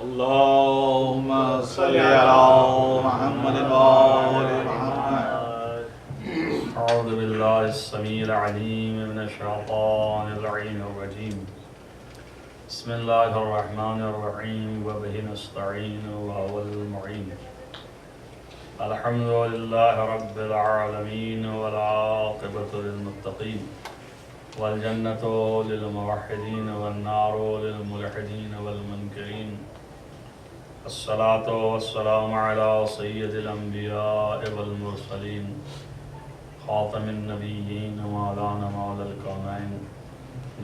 اللهم صل على محمد وآل محمد. أعوذ بالله السميع العليم من الشيطان اللعين الرجيم. بسم الله الرحمن الرحيم وبه نستعين وهو المعين. الحمد لله رب العالمين والعاقبة للمتقين والجنة للموحدين والنار للملحدين والمنكرين. الصلاة والسلام على سيد الأنبياء والمرسلين خاتم النبيين مولانا مولى الكونين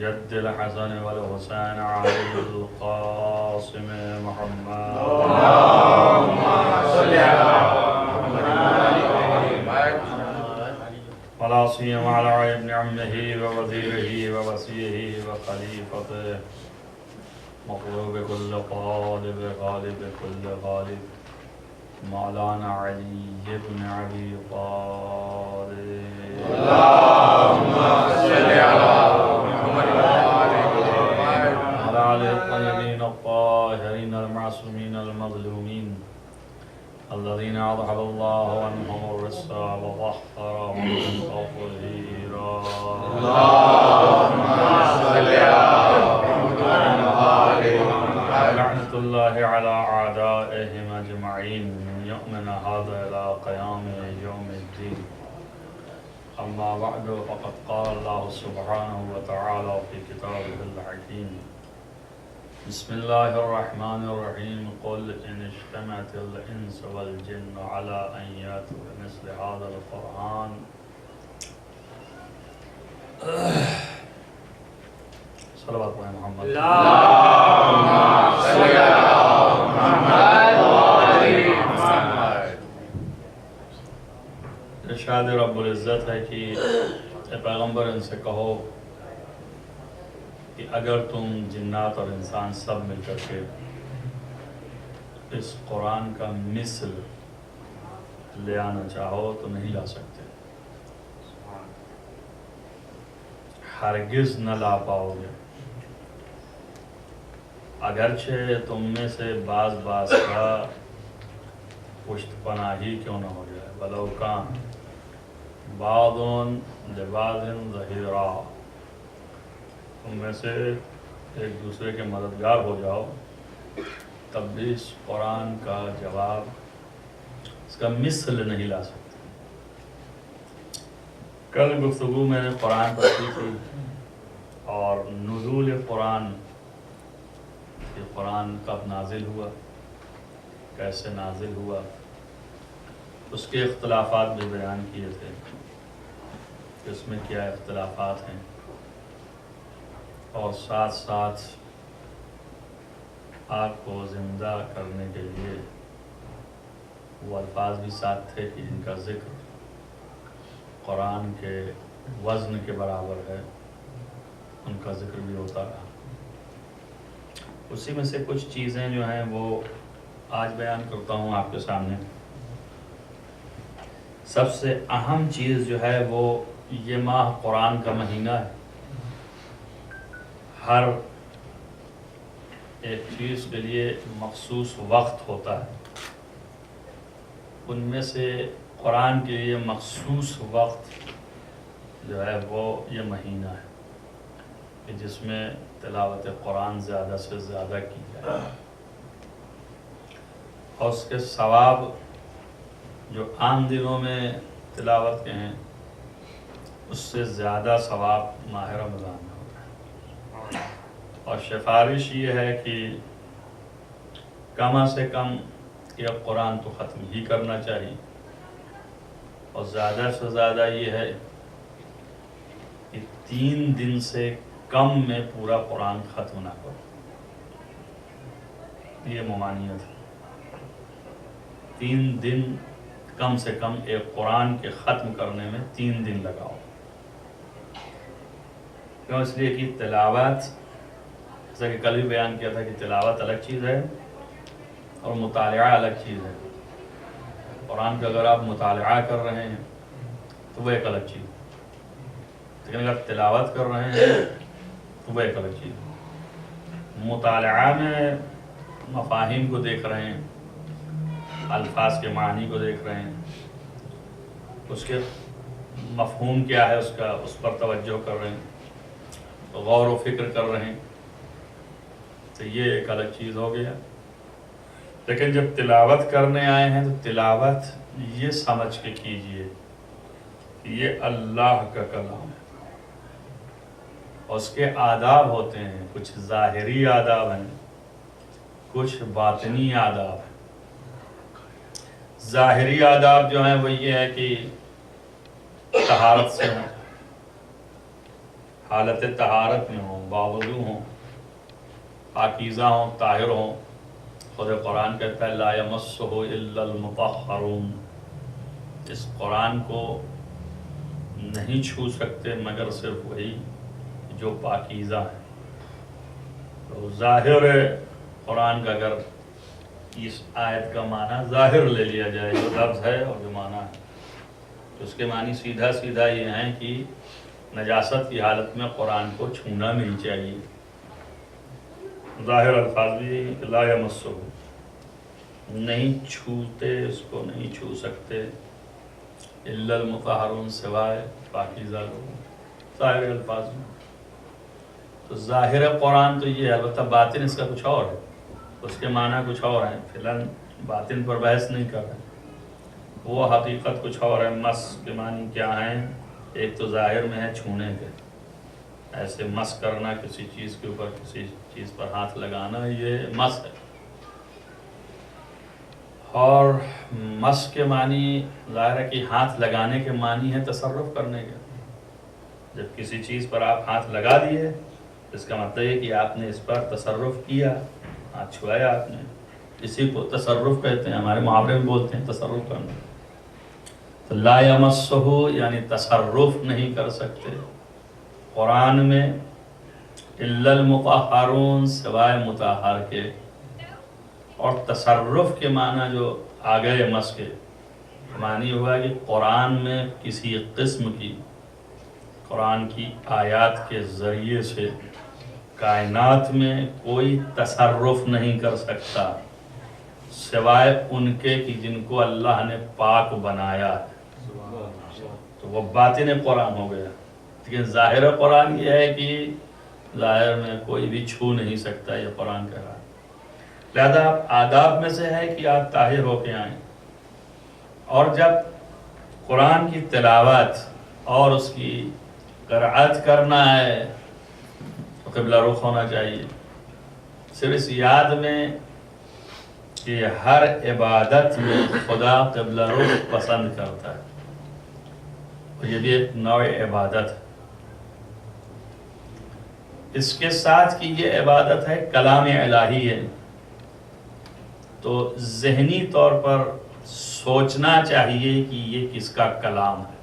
جد الحسن والحسين علي القاسم محمد. اللهم صل على محمد ولا سيما على ابن عمه ووزيره ووصيه وخليفته مطلوب كل طالب غالب كل غالب مولانا علي بن ابي طالب. اللهم صل على محمد وعلى آله الطيبين الطاهرين المعصومين المظلومين الذين أذهب الله عنهم الرجس وطهرهم تطهيرا. اللهم صل على محمد لعنة الله على أعدائهم أجمعين من يومنا هذا إلى قيام يوم الدين. أما بعد فقد قال الله سبحانه وتعالى في كتابه الحكيم بسم الله الرحمن الرحيم قل إن اجتمعت الإنس والجن على أن يأتوا بمثل هذا القرآن صلوات على محمد. اللهم صل على محمد وآل محمد. ارشاد رب العزت ہے کہ اے پیغمبر ان سے کہو کہ اگر تم جنات اور انسان سب مل کر کے اس قرآن کا مثل لے آنا چاہو تو نہیں لا سکتے، ہرگز نہ لا پاؤ گے، اگرچہ تم میں سے بعض کا پشت پناہی کیوں نہ ہو جائے. ولو کان بعض لبعض ظہیرا، تم میں سے ایک دوسرے کے مددگار ہو جاؤ تب بھی اس قرآن کا جواب، اس کا مثل نہیں لا سکتے. کل گفتگو میں نے قرآن پر کی تھی اور نزول قرآن، کہ قرآن کب نازل ہوا، کیسے نازل ہوا، اس کے اختلافات بھی بیان کیے تھے کہ اس میں کیا اختلافات ہیں، اور ساتھ ساتھ آپ کو زندہ کرنے کے لیے وہ الفاظ بھی ساتھ تھے کہ ان کا ذکر قرآن کے وزن کے برابر ہے، ان کا ذکر بھی ہوتا رہا. اسی میں سے کچھ چیزیں جو ہیں وہ آج بیان کرتا ہوں آپ کے سامنے. سب سے اہم چیز جو ہے وہ یہ ماہ قرآن کا مہینہ ہے. ہر ایک چیز کے لیے مخصوص وقت ہوتا ہے، ان میں سے قرآن کے لیے مخصوص وقت جو ہے وہ یہ مہینہ ہے کہ جس میں تلاوت قرآن زیادہ سے زیادہ کی جائے، اور اس کے ثواب جو عام دنوں میں تلاوت کے ہیں اس سے زیادہ ثواب ماہ رمضان میں ہوتا ہے. اور سفارش یہ ہے کہ کم سے کم یہ قرآن تو ختم ہی کرنا چاہیے، اور زیادہ سے زیادہ یہ ہے کہ 3 دن سے کم میں پورا قرآن ختم نہ کرو. یہ ممانعت ہے. 3 دن کم سے کم ایک قرآن کے ختم کرنے میں 3 دن لگاؤ. کیوں؟ اس لیے کہ تلاوت، جیسا کہ کل بھی بیان کیا تھا کہ تلاوت الگ چیز ہے اور مطالعہ الگ چیز ہے۔ قرآن کا اگر آپ مطالعہ کر رہے ہیں تو وہ ایک الگ چیز ہے، لیکن اگر تلاوت کر رہے ہیں تو وہ ایک الگ چیز ہے۔ مطالعہ میں مفاہیم کو دیکھ رہے ہیں، الفاظ کے معنی کو دیکھ رہے ہیں، اس کے مفہوم کیا ہے اس پر توجہ کر رہے ہیں، غور و فکر کر رہے ہیں، تو یہ ایک الگ چیز ہو گیا۔ لیکن جب تلاوت کرنے آئے ہیں تو تلاوت یہ سمجھ کے کیجئے کہ یہ اللہ کا کلام ہے، اس کے آداب ہوتے ہیں، کچھ ظاہری آداب ہیں، کچھ باطنی آداب ہیں۔ ظاہری آداب جو ہیں وہ یہ ہے کہ طہارت سے ہوں، حالت طہارت میں ہوں، باوضو ہوں، پاکیزہ ہوں، طاہر ہوں۔ خود قرآن کہتا ہے لا یمسہ الا المطہرون، اس قرآن کو نہیں چھو سکتے مگر صرف وہی جو پاکیزہ ہیں۔ تو ظاہر قرآن کا اگر اس آیت کا معنی ظاہر لے لیا جائے، جو لفظ ہے اور جو معنی ہے، تو اس کے معنی سیدھا سیدھا یہ ہیں کہ نجاست کی حالت میں قرآن کو چھونا نہیں چاہیے۔ ظاہر الفاظ بھی لا یمسہ، نہیں چھوتے، اس کو نہیں چھو سکتے، الا المطہرون، سوائے پاکیزہ لوگوں، ظاہر الفاظ میں۔ تو ظاہر قرآن تو یہ ہے، البتہ باطن اس کا کچھ اور ہے، اس کے معنی کچھ اور ہیں، فی الحال باطن پر بحث نہیں کر رہے، وہ حقیقت کچھ اور ہے۔ مس کے معنی کیا ہیں؟ ایک تو ظاہر میں ہے چھونے کے، ایسے مس کرنا، کسی چیز کے اوپر کسی چیز پر ہاتھ لگانا، یہ مس ہے۔ اور مس کے معنی ظاہر ہے کہ ہاتھ لگانے کے معنی ہے تصرف کرنے کے۔ جب کسی چیز پر آپ ہاتھ لگا دیے، اس کا مطلب ہے کہ آپ نے اس پر تصرف کیا، ہاتھ چھویا آپ نے، اسی کو تصرف کہتے ہیں، ہمارے محاورے میں بولتے ہیں تصرف کرنا۔ تو لا یمسہ یعنی تصرف نہیں کر سکتے قرآن میں، الا المطہرون، سوائے مطہر کے۔ اور تصرف کے معنی جو آگئے مس کے معنی ہوا کہ قرآن میں کسی قسم کی، قرآن کی آیات کے ذریعے سے کائنات میں کوئی تصرف نہیں کر سکتا سوائے ان کے کہ جن کو اللہ نے پاک بنایا ہے، تو وہ باطن قرآن ہو گیا۔ لیکن ظاہر قرآن یہ ہے کہ ظاہر میں کوئی بھی چھو نہیں سکتا، یہ قرآن کہہ رہا ہے۔ لہذا آداب میں سے ہے کہ آپ طاہر ہو کے آئیں، اور جب قرآن کی تلاوت اور اس کی قرأت کرنا ہے تو قبلہ رخ ہونا چاہیے۔ صرف اس یاد میں کہ ہر عبادت میں خدا قبلہ رخ پسند کرتا ہے، اور یہ بھی ایک نوع عبادت ہے۔ اس کے ساتھ کہ یہ عبادت ہے، کلام الہی ہے، تو ذہنی طور پر سوچنا چاہیے کہ یہ کس کا کلام ہے۔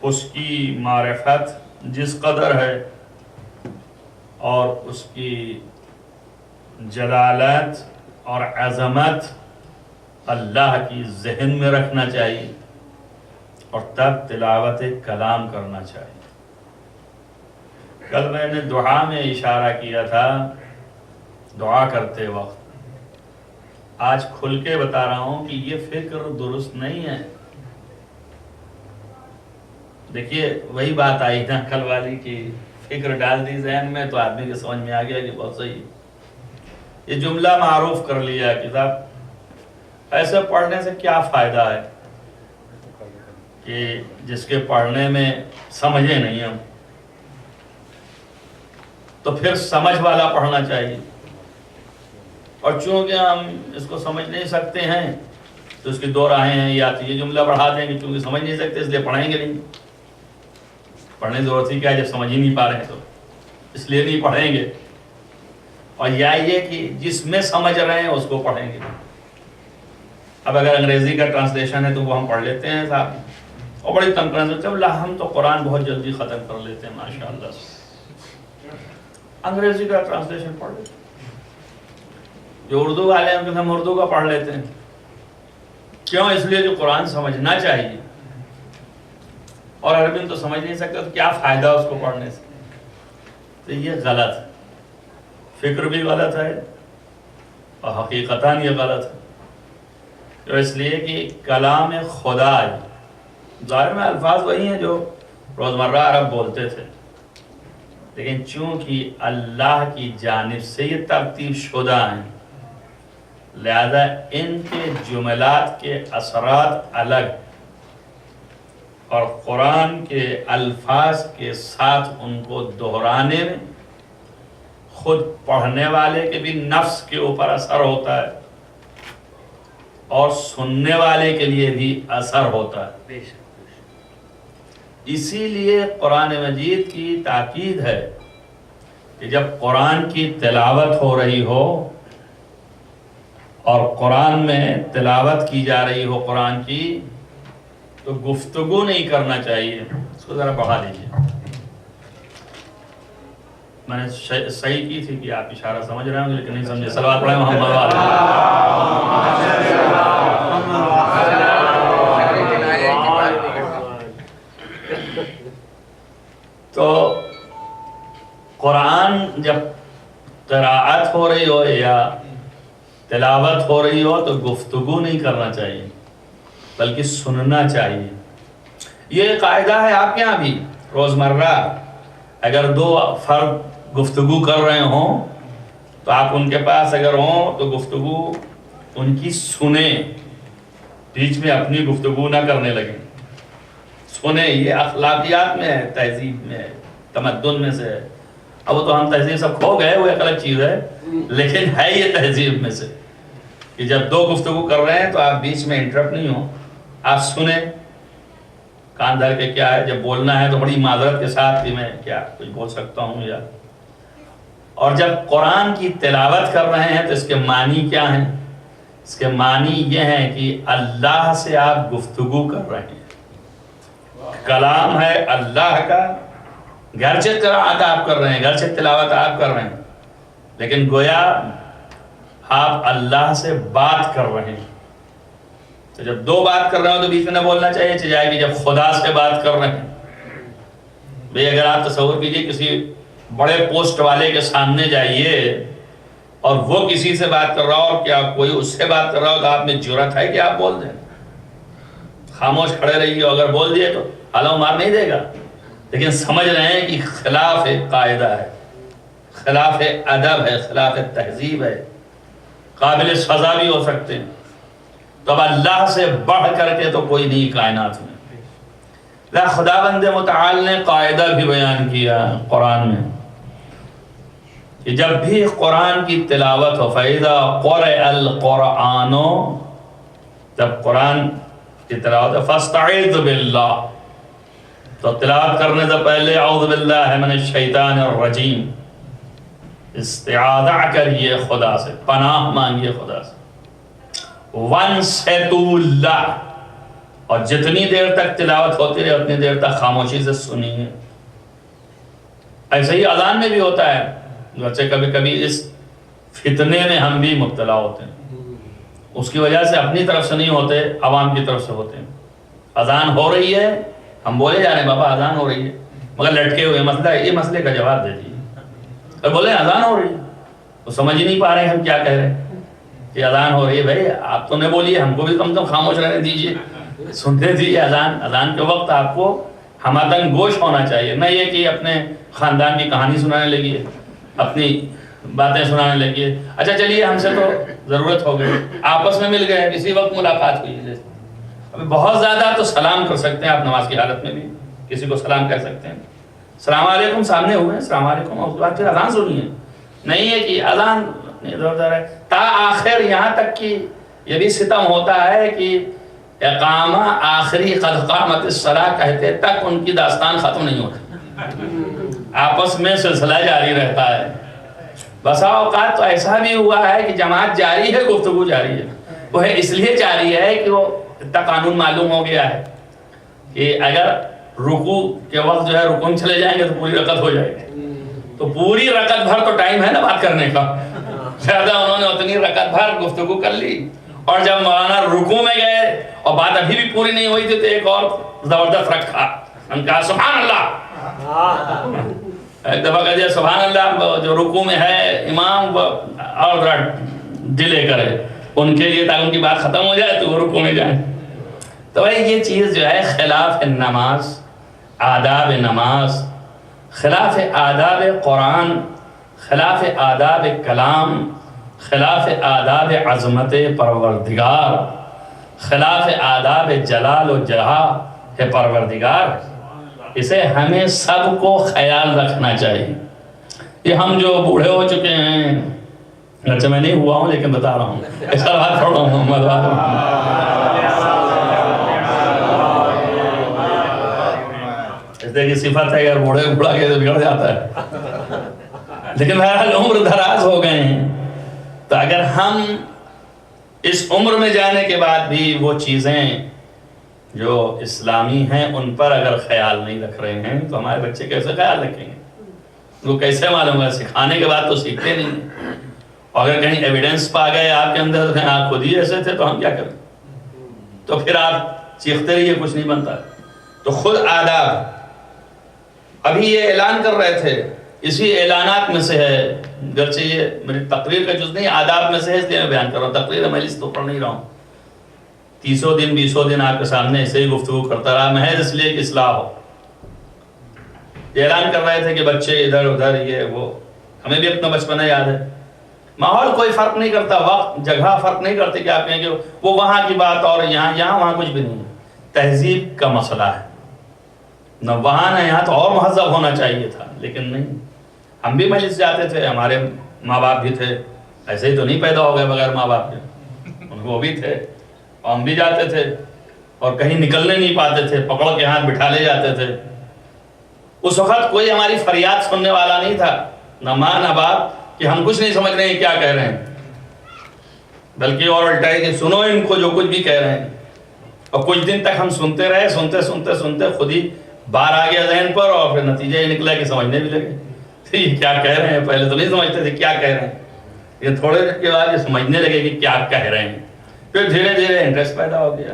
اس کی معرفت جس قدر ہے اور اس کی جلالت اور عظمت اللہ کی ذہن میں رکھنا چاہیے، اور تب تلاوت کلام کرنا چاہیے۔ کل میں نے دعا میں اشارہ کیا تھا، دعا کرتے وقت، آج کھل کے بتا رہا ہوں کہ یہ فکر درست نہیں ہے۔ دیکھیے وہی بات آئی نا کل والی کی، فکر ڈال دی ذہن میں تو آدمی کے سمجھ میں آ گیا کہ بہت صحیح۔ یہ جملہ معروف کر لیا کہ صاحب ایسے پڑھنے سے کیا فائدہ ہے کہ جس کے پڑھنے میں سمجھے نہیں ہم، تو پھر سمجھ والا پڑھنا چاہیے۔ اور چونکہ ہم اس کو سمجھ نہیں سکتے ہیں تو اس کی دو راہیں ہیں، یا تو یہ جملہ پڑھا دیں گے چونکہ سمجھ نہیں سکتے اس لیے پڑھیں گے نہیں، پڑھنے کی ضرورت ہی کیا ہے جب سمجھ ہی نہیں پا رہے ہیں تو اس لیے نہیں پڑھیں گے، اور یا یہ کہ جس میں سمجھ رہے ہیں اس کو پڑھیں گے۔ اب اگر انگریزی کا ٹرانسلیشن ہے تو وہ ہم پڑھ لیتے ہیں صاحب، اور بڑی کنفرنس ہوتے ہیں، ہم تو قرآن بہت جلدی ختم کر لیتے ہیں ماشاءاللہ، انگریزی کا ٹرانسلیشن پڑھ لیتے ہیں۔ جو اردو والے ہیں ہم اردو کا پڑھ لیتے ہیں. کیوں؟ اس لیے جو قرآن سمجھنا چاہیے اور عربی میں تو سمجھ نہیں سکتے تو کیا فائدہ اس کو پڑھنے سے. تو یہ غلط ہے، فکر بھی غلط ہے اور حقیقتاً یہ غلط ہے. تو اس لیے کہ کلام خدا ہے، ظاہر میں الفاظ وہی ہیں جو روزمرہ عرب بولتے تھے، لیکن چونکہ اللہ کی جانب سے یہ ترتیب شدہ ہیں لہذا ان کے جملات کے اثرات الگ اور قرآن کے الفاظ کے ساتھ ان کو دہرانے میں خود پڑھنے والے کے بھی نفس کے اوپر اثر ہوتا ہے اور سننے والے کے لیے بھی اثر ہوتا ہے. اسی لیے قرآن مجید کی تاکید ہے کہ جب قرآن کی تلاوت ہو رہی ہو اور قرآن میں تلاوت کی جا رہی ہو قرآن کی تو گفتگو نہیں کرنا چاہیے. اس کو ذرا بڑھا دیجیے. میں نے صحیح کی تھی کہ آپ اشارہ سمجھ رہے ہوں لیکن نہیں سمجھے. صلوات پڑھیں محمد تو قرآن جب قراءت ہو رہی ہو یا تلاوت ہو رہی ہو تو گفتگو نہیں کرنا چاہیے بلکہ سننا چاہیے. یہ قاعدہ ہے آپ کے یہاں بھی روزمرہ اگر دو فرد گفتگو کر رہے ہوں تو آپ ان کے پاس اگر ہوں تو گفتگو ان کی سنیں، بیچ میں اپنی گفتگو نہ کرنے لگیں. سنیں، یہ اخلاقیات میں ہے، تہذیب میں ہے، تمدن میں سے ہے. اب وہ تو ہم تہذیب سب کھو گئے، وہ ایک الگ چیز ہے، لیکن ہے یہ تہذیب میں سے کہ جب دو گفتگو کر رہے ہیں تو آپ بیچ میں انٹرپٹ نہیں ہو، آپ سنیں کان دھر کے. کیا ہے جب بولنا ہے تو بڑی معذرت کے ساتھ کہ میں کیا کچھ بول سکتا ہوں یا. اور جب قرآن کی تلاوت کر رہے ہیں تو اس کے معنی کیا ہیں؟ اس کے معنی یہ ہیں کہ اللہ سے آپ گفتگو کر رہے ہیں، کلام ہے اللہ کا، گرچہ قرآت آپ کر رہے ہیں، گرچہ تلاوت آپ کر رہے ہیں، لیکن گویا آپ اللہ سے بات کر رہے ہیں. تو جب دو بات کر رہے ہو تو بیچ میں نہ بولنا چاہیے چاہے کہ جب خدا سے بات کر رہے ہیں. بھئی اگر آپ تصور کیجئے کسی بڑے پوسٹ والے کے سامنے جائیے اور وہ کسی سے بات کر رہا ہو اور کیا کوئی اس سے بات کر رہا ہو تو آپ میں جرأت ہے کہ آپ بول دیں؟ خاموش کھڑے رہیے، اگر بول دیے تو حالوں مار نہیں دے گا، لیکن سمجھ رہے ہیں کہ خلاف قاعدہ ہے، خلاف ادب ہے، خلاف تہذیب ہے، قابل سزا بھی ہو سکتے ہیں. تو اب اللہ سے بڑھ کر کے تو کوئی نہیں کائنات میں. خداوند متعال نے قاعدہ بھی بیان کیا قرآن میں کہ جب بھی قرآن کی تلاوت ہو فَإِذَا قُرِئَ الْقُرْآنُ، جب قرآن کی تلاوت ہے فَاسْتَعِذْ بِاللَّهِ، تو تلاوت کرنے سے پہلے اعوذ باللہ من الشیطان الرجیم، استعاذہ کریے خدا سے، پناہ مانگیے خدا سے. وَانْصِتُوا لَهُ، اور جتنی دیر تک تلاوت ہوتی رہے اتنی دیر تک خاموشی سے سنیے. ایسے ہی اذان میں بھی ہوتا ہے، بچے کبھی کبھی اس فتنے میں ہم بھی مبتلا ہوتے ہیں، اس کی وجہ سے اپنی طرف سے نہیں ہوتے، عوام کی طرف سے ہوتے ہیں. اذان ہو رہی ہے، ہم بولے جا رہے ہیں بابا اذان ہو رہی ہے، مگر لٹکے ہوئے مسئلہ ہے، یہ مسئلے کا جواب دے دیجیے. اور بولے اذان ہو رہی ہے، وہ سمجھ ہی نہیں پا رہے ہیں ہم کیا کہہ رہے ہیں کہ اذان ہو رہی ہے. بھائی آپ تو نہ بولیے، ہم کو بھی کم کم خاموش رہنے دیجیے، سنتے دیجیے. اذان کے وقت آپ کو ہمدن گوش ہونا چاہیے، نہ یہ کہ اپنے خاندان کی کہانی سنانے لگیے، اپنی باتیں سنانے لگیے. اچھا چلیے ہم سے تو ضرورت ہو گئی، آپس میں مل گئے، اسی وقت ملاقات ہوئی. ابھی بہت زیادہ تو سلام کر سکتے ہیں آپ، نماز کی حالت میں بھی کسی کو سلام کہہ سکتے ہیں، السلام علیکم سامنے ہوئے السلام علیکم، اور اس کے بعد پھر اذان سنیے. نہیں ہے کہ اذان ادھر ادھر ہے تا آخر، یہاں تک کہ یہ بھی ستم ہوتا ہے کہ اقامہ آخری قد قامت الصلاۃ کہتے تک ان کی داستان ختم نہیں ہوتی، آپس میں سلسلہ جاری رہتا ہے. بسا اوقات تو ایسا بھی ہوا ہے کہ جماعت جاری ہے، گفتگو جاری ہے. وہ ہے اس لیے جاری ہے کہ وہ اتنا قانون معلوم ہو گیا ہے کہ اگر رکوع کے وقت جو ہے رکوع چلے جائیں گے تو پوری رکعت ہو جائے گی. تو پوری رکعت بھر تو ٹائم ہے نا بات کرنے کا، زیادہ انہوں نے اتنی رکعت بھر گفتگو کر لی، اور جب مولانا رکوع میں گئے اور بات ابھی بھی پوری نہیں ہوئی تھی تو ایک اور زبردست رکھا، ہم کہا سبحان اللہ، ایک دفعہ کہا سبحان اللہ، جو رکوع میں ہے امام اور ذرا ڈیلے کرے ان کے لیے تاکہ ان کی بات ختم ہو جائے تو وہ رکوع میں جائیں۔ تو بھائی یہ چیز جو ہے خلاف نماز، آداب نماز، خلاف آداب قرآن، خلاف آداب کلام، خلاف آداب عظمت پروردگار، خلاف آداب جلال و جہاں پروردگار، اسے ہمیں سب کو خیال رکھنا چاہیے۔ یہ ہم جو بوڑھے ہو چکے ہیں، اچھا میں نہیں ہوا ہوں لیکن بتا رہا ہوں، ایسا بات پڑھ رہا ہوں محمد اس طرح کی صفت ہے، اگر بوڑھا کے تو بگڑ جاتا ہے، لیکن بہرحال عمر دراز ہو گئے ہیں، تو اگر ہم اس عمر میں جانے کے بعد بھی وہ چیزیں جو اسلامی ہیں ان پر اگر خیال نہیں رکھ رہے ہیں تو ہمارے بچے کیسے خیال رکھیں گے؟ وہ کیسے معلوم ہے؟ سکھانے کے بعد تو سیکھتے نہیں، اور اگر کہیں ایویڈنس پا گئے آپ کے اندر تو آپ خود ہی ایسے تھے تو ہم کیا کریں؟ تو پھر آپ چیختے رہیے، کچھ نہیں بنتا۔ تو خود آداب، ابھی یہ اعلان کر رہے تھے، اسی اعلانات میں سے ہے، گرچہ یہ میری تقریر کا جز نہیں، آداب میں سے ہے، اس لیے میں بیان کر رہا ہوں، تقریر مجلس تو پڑھ نہیں رہا ہوں۔ 30 دن 20 دن آپ کے سامنے ایسے ہی گفتگو کرتا رہا، محض اس لیے کہ اصلاح ہو۔ یہ اعلان کر رہے تھے کہ بچے ادھر ادھر یہ وہ، ہمیں بھی اپنا بچپنا یاد ہے، ماحول کوئی فرق نہیں کرتا، وقت جگہ فرق نہیں کرتے کہ آپ کہیں کہ وہ وہاں کی بات اور یہاں وہاں کچھ بھی نہیں ہے، تہذیب کا مسئلہ ہے، نہ وہاں نہ یہاں، تو اور مہذب ہونا چاہیے تھا، لیکن نہیں۔ ہم بھی مجلس جاتے تھے، ہمارے ماں باپ بھی تھے، ایسے ہی تو نہیں پیدا ہو گئے بغیر ماں باپ کے، ان کو بھی تھے، اور ہم بھی جاتے تھے، اور کہیں نکلنے نہیں پاتے تھے، پکڑ کے ہاتھ بٹھا لے جاتے تھے۔ اس وقت کوئی ہماری فریاد سننے والا نہیں تھا، نہ ماں نہ باپ، کہ ہم کچھ نہیں سمجھ رہے ہیں کیا کہہ رہے ہیں، بلکہ اور الٹا ہے کہ سنو ان کو جو کچھ بھی کہہ رہے ہیں۔ اور کچھ دن تک ہم سنتے رہے، سنتے خود ہی بار آ گیا ذہن پر، اور پھر نتیجہ یہ نکلا کہ سمجھنے بھی لگے یہ کیا کہہ رہے ہیں۔ پہلے تو نہیں سمجھتے تھے کیا کہہ رہے ہیں، یہ تھوڑے دن کے بعد یہ سمجھنے لگے کہ کیا کہہ رہے ہیں، پھر دھیرے دھیرے انٹرسٹ پیدا ہو گیا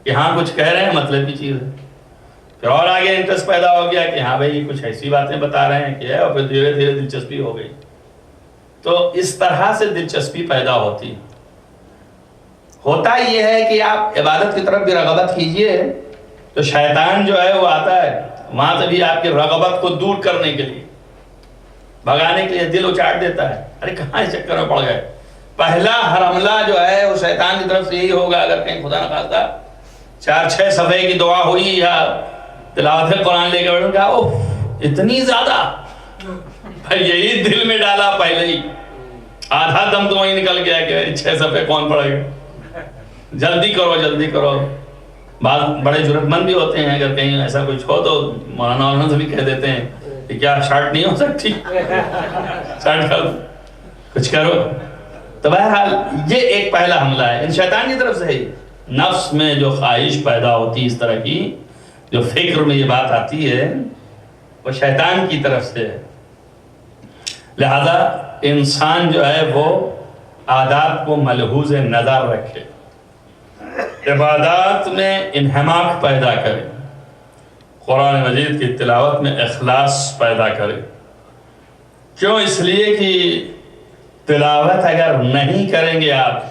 کہ ہاں کچھ کہہ رہے ہیں، مطلب کی چیز ہے، پھر اور آگے انٹرسٹ پیدا ہو گیا کہ ہاں بھائی کچھ ایسی باتیں بتا رہے ہیں کہ ہے، اور پھر دھیرے دھیرے دلچسپی ہو گئی۔ تو اس طرح سے دلچسپی پیدا ہوتی۔ ہوتا یہ ہے کہ آپ عبادت کی طرف بھی رغبت کیجئے تو شیطان جو ہے وہ آتا ہے وہاں سے بھی آپ کی رغبت کو دور کرنے کے لیے، بھگانے کے لیے دل اچاٹ دیتا ہے، ارے کہاں اس چکر میں پڑ گئے۔ پہلا حملہ جو ہے وہ شیطان کی طرف سے یہی ہوگا، اگر کہیں خدا نہ خواستہ 4-6 صفحے کی دعا ہوئی یا تلاوت قرآن لے کے بیٹھوں گا، اوہ اتنی زیادہ، بھائی یہی دل میں ڈالا پہلے ہی، آدھا دم تو وہیں نکل گیا کہ 6 صفحے کون پڑھے گا، جلدی کرو۔ بعض بڑے ضرورت مند بھی ہوتے ہیں، اگر کہیں ایسا کچھ ہو تو مولانا سے بھی کہہ دیتے ہیں کہ کیا شارٹ نہیں ہو سکتی، شارٹ کرو، کچھ کرو۔ تو بہرحال یہ ایک پہلا حملہ ہے، ان شیطان کی طرف سے ہے، نفس میں جو خواہش پیدا ہوتی اس طرح کی، جو فکر میں یہ بات آتی ہے وہ شیطان کی طرف سے ہے۔ لہذا انسان جو ہے وہ آداب کو ملحوظ نظر رکھے، عبادات میں انہماک پیدا کرے، قرآن مجید کی تلاوت میں اخلاص پیدا کرے۔ کیوں؟ اس لیے کہ تلاوت اگر نہیں کریں گے آپ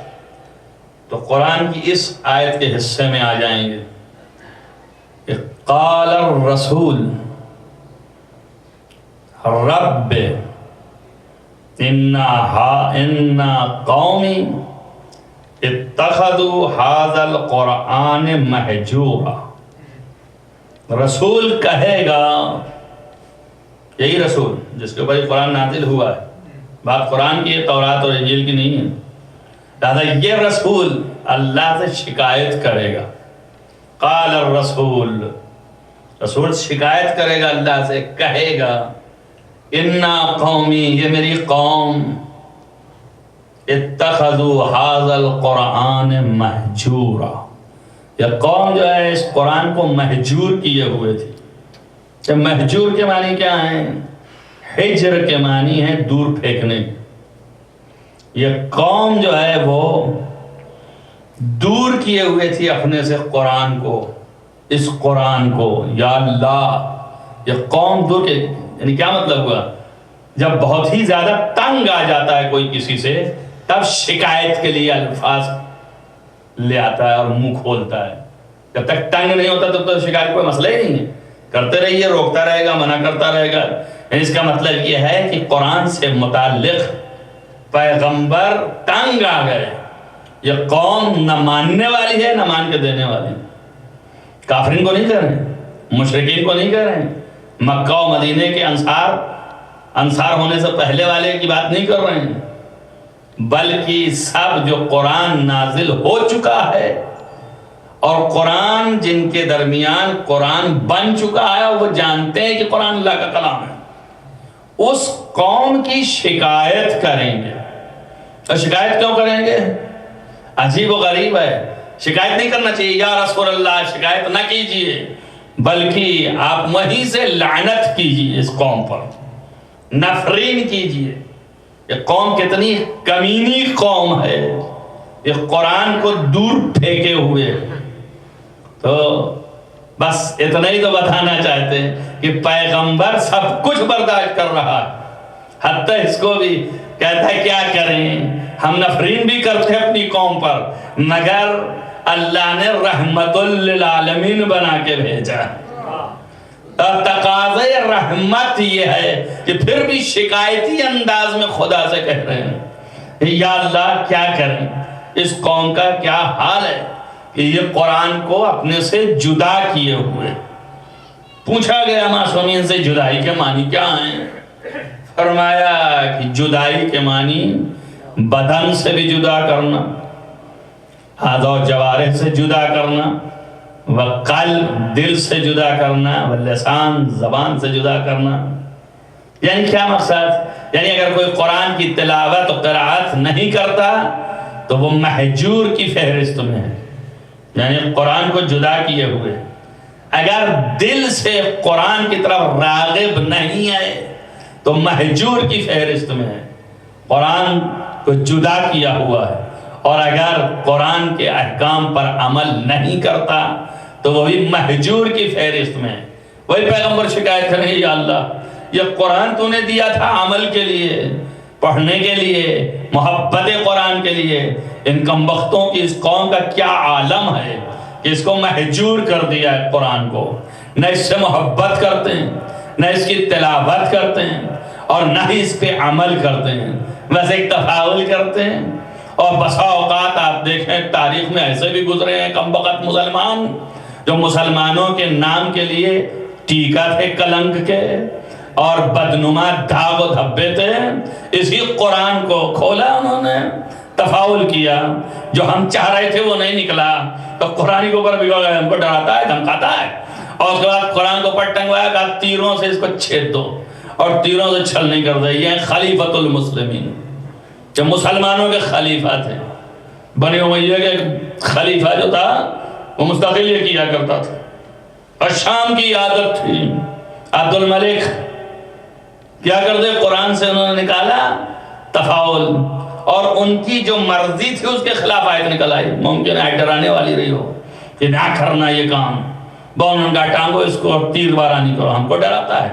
تو قرآن کی اس آیت کے حصے میں آ جائیں گے کہ قال الرسول رب اِنَّا قَوْمِ اتخذوا هذا القرآن مہجورا۔ رسول کہے گا، یہی رسول جس کے اوپر قرآن نازل ہوا ہے، بات قرآن کی ہے، تورات اور انجیل کی نہیں ہے، لہذا یہ رسول اللہ سے شکایت کرے گا۔ قال الرسول، رسول شکایت کرے گا اللہ سے، کہے گا اِنَّا قومی، یہ میری قوم، اتخذوا هذا القرآن مہجورا، یہ قوم جو ہے اس قرآن کو مہجور کیے ہوئے تھی۔ کہ مہجور کے معنی کیا ہیں؟ ہجر کے معنی ہے دور پھینکنے، یہ قوم جو ہے وہ دور کیے ہوئے تھی اپنے سے قرآن کو، اس قرآن کو. یا اللہ، یہ قوم دور کے، یعنی کیا مطلب ہوا؟ جب بہت ہی زیادہ تنگ آ جاتا ہے کوئی کسی سے، تب شکایت کے لیے الفاظ لے آتا ہے اور منہ کھولتا ہے. جب تک تنگ نہیں ہوتا تب تو شکایت کوئی مسئلہ ہی نہیں ہے، کرتے رہیے، روکتا رہے گا، منع کرتا رہے گا. اس کا مطلب یہ ہے کہ قرآن سے متعلق پیغمبر تنگ آ گئے. یہ قوم نہ ماننے والی ہے نہ مان کے دینے والی. کافرین کو نہیں کہہ رہے ہیں، مشرکین کو نہیں کہہ رہے ہیں، مکہ و مدینے کے انصار ہونے سے پہلے والے کی بات نہیں کر رہے ہیں، بلکہ سب جو قرآن نازل ہو چکا ہے اور قرآن جن کے درمیان قرآن بن چکا ہے اور وہ جانتے ہیں کہ قرآن اللہ کا کلام ہے، اس قوم کی شکایت کریں گے. اور شکایت کیوں کریں گے؟ عجیب و غریب ہے. شکایت نہیں کرنا چاہیے، یا رسول اللہ شکایت نہ کیجئے، بلکہ آپ وہیں سے لعنت کیجئے، اس قوم پر نفرین کیجئے. یہ قوم کتنی کمینی قوم ہے، یہ قرآن کو دور پھینکے ہوئے. تو بس اتنا ہی تو بتانا چاہتے ہیں کہ پیغمبر سب کچھ برداشت کر رہا ہے، حتیٰ اس کو بھی کہتا ہے کیا کریں، ہم نفرین بھی کرتے اپنی قوم پر، مگر اللہ نے رحمت للعالمین بنا کے بھیجا. تقاضے رحمت یہ ہے کہ پھر بھی شکایتی انداز میں خدا سے کہہ رہے ہیں یا اللہ کیا کریں، اس قوم کا کیا حال ہے کہ یہ قرآن کو اپنے سے جدا کیے ہوئے. پوچھا گیا معصومین سے جدائی کے معنی کیا ہیں؟ فرمایا کہ جدائی کے معنی بدن سے بھی جدا کرنا، اعضاء و جوارح سے جدا کرنا، وقلب دل سے جدا کرنا، واللسان زبان سے جدا کرنا. یعنی کیا مقصد؟ یعنی اگر کوئی قرآن کی تلاوت و قرأت نہیں کرتا تو وہ محجور کی فہرست میں ہے، یعنی قرآن کو جدا کیے ہوئے. اگر دل سے قرآن کی طرف راغب نہیں ہے تو محجور کی فہرست میں ہے، قرآن کو جدا کیا ہوا ہے. اور اگر قرآن کے احکام پر عمل نہیں کرتا تو وہ بھی محجور کی فہرست میں ہے. وہی پیغمبر شکایت کریں یا اللہ یہ قرآن تو نے دیا تھا عمل کے لیے، پڑھنے کے لیے، محبت قرآن کے لیے، ان کمبختوں کی اس قوم کا کیا عالم ہے کہ اس کو محجور کر دیا ہے. قرآن کو نہ اس سے محبت کرتے ہیں، نہ اس کی تلاوت کرتے ہیں، اور نہ ہی اس پہ عمل کرتے ہیں، بس ایک تفاعل کرتے ہیں. اور بسا اوقات آپ دیکھیں تاریخ میں ایسے بھی گزرے ہیں کمبخت مسلمان جو مسلمانوں کے نام کے لیے ٹیکا تھے کلنک کے اور بدنما داغ و دھبے تھے. اسی قرآن کو کھولا انہوں نے، تفاعل کیا، جو ہم چاہ رہے تھے وہ نہیں نکلا تو قرآن کے اوپر بگڑ گئے، ہم کو ڈراتا ہے دھمکاتا ہے. اور اس کے بعد قرآن کو اوپر ٹنگوایا کہ تیروں سے اس کو چھید دو اور تیروں سے چھل نہیں کر دے. یہ خلیفۃ المسلمین، جو مسلمانوں کے خلیفہ تھے. بنی امیہ کے خلیفہ جو تھا وہ مستقل یہ کیا کرتا تھا، اور شام کی عادت تھی. عبد الملک کیا کرتے؟ قرآن سے انہوں نے نکالا تفاعل، اور ان کی جو مرضی تھی اس کے خلاف آیت نکل آئی. ممکن ہے ڈرانے والی رہی ہو کہ نہ کرنا یہ کام، بون کا ٹانگو اس کو تیر بارانی کرو. ہم کو ڈراتا ہے.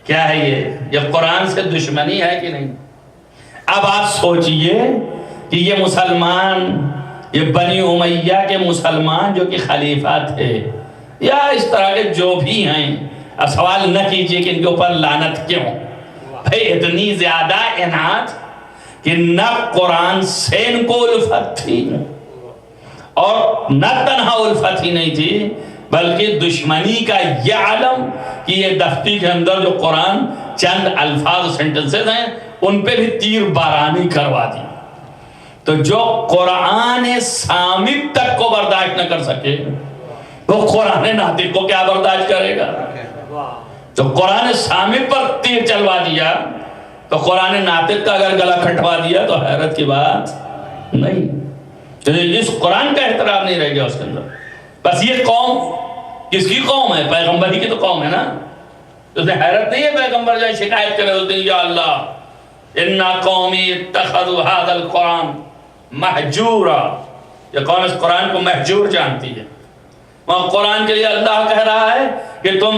کیا ہے یہ قرآن سے دشمنی ہے کہ نہیں؟ اب آپ سوچئے کہ یہ مسلمان، یہ بنی امیہ کے مسلمان جو کہ خلیفہ تھے یا اس طرح کے جو بھی ہیں، اب سوال نہ کیجئے کہ ان کے اوپر لعنت کیوں. بھئی اتنی زیادہ عناد کہ نہ قرآن سے ان کو الفت تھی، اور نہ تنہا الفت ہی نہیں تھی بلکہ دشمنی کا یہ عالم کہ یہ دفتی کے اندر جو قرآن چند الفاظ سینٹنسز ہیں ان پہ بھی تیر بارانی کروا دی. تو جو قرآن صامت تک کو برداشت نہ کر سکے وہ قرآن ناطق کو کیا برداشت کرے گا؟ جو قرآن صامت پر تیر چلوا دیا تو قرآن ناطق کا اگر گلا کھٹوا دیا تو حیرت کی بات نہیں. اس قرآن کا احترام نہیں رہ گیا اس کے اندر. بس یہ قوم کس کی قوم ہے؟ پیغمبر ہی کی تو قوم ہے نا. اس میں حیرت نہیں ہے پیغمبر جائے شکایت کرے اس دن یا اللہ اِنَّ قَوْمِي اتَّخَذُوا هَذَا الْقُرْآنَ مَحْجُورًا، یہ قوم اس قرآن کو محجور جانتی ہے۔ وہاں قرآن کے لیے اللہ کہہ رہا ہے کہ تم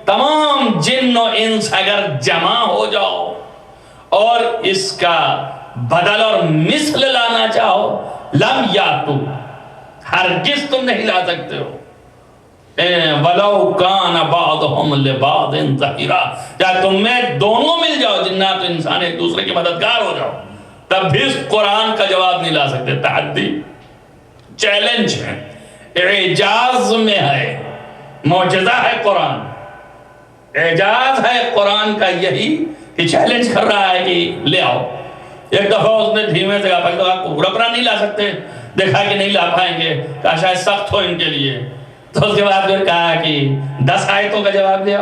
تمام جن و انس اگر جمع ہو جاؤ اور اس کا بدل اور مثل لانا چاہو، لم یاتو، ہرگز تم نہیں لا سکتے ہو۔ وَلَوْ كَانَ بَعْضُهُمْ لِبَعْضٍ ظَهِيرًا، یا تم میں دونوں مل جاؤ، جنات و انسان ایک دوسرے کے مددگار ہو جاؤ، تب بھی اس قرآن کا جواب نہیں لا سکتے۔ تحدی، چیلنج ہے، اعجاز میں ہے، معجزہ ہے قرآن، اعجاز ہے قرآن کا یہی کہ چیلنج کر رہا ہے کہ لے آؤ۔ ایک دفعہ اس نے دھیمے سے کہا، پورا قرآن نہیں لا سکتے، دیکھا کہ نہیں لا پائیں گے، کہا شاید سخت ہو ان کے لیے، تو اس کے بعد پھر کہا کہ 10 آیتوں کا جواب دیا،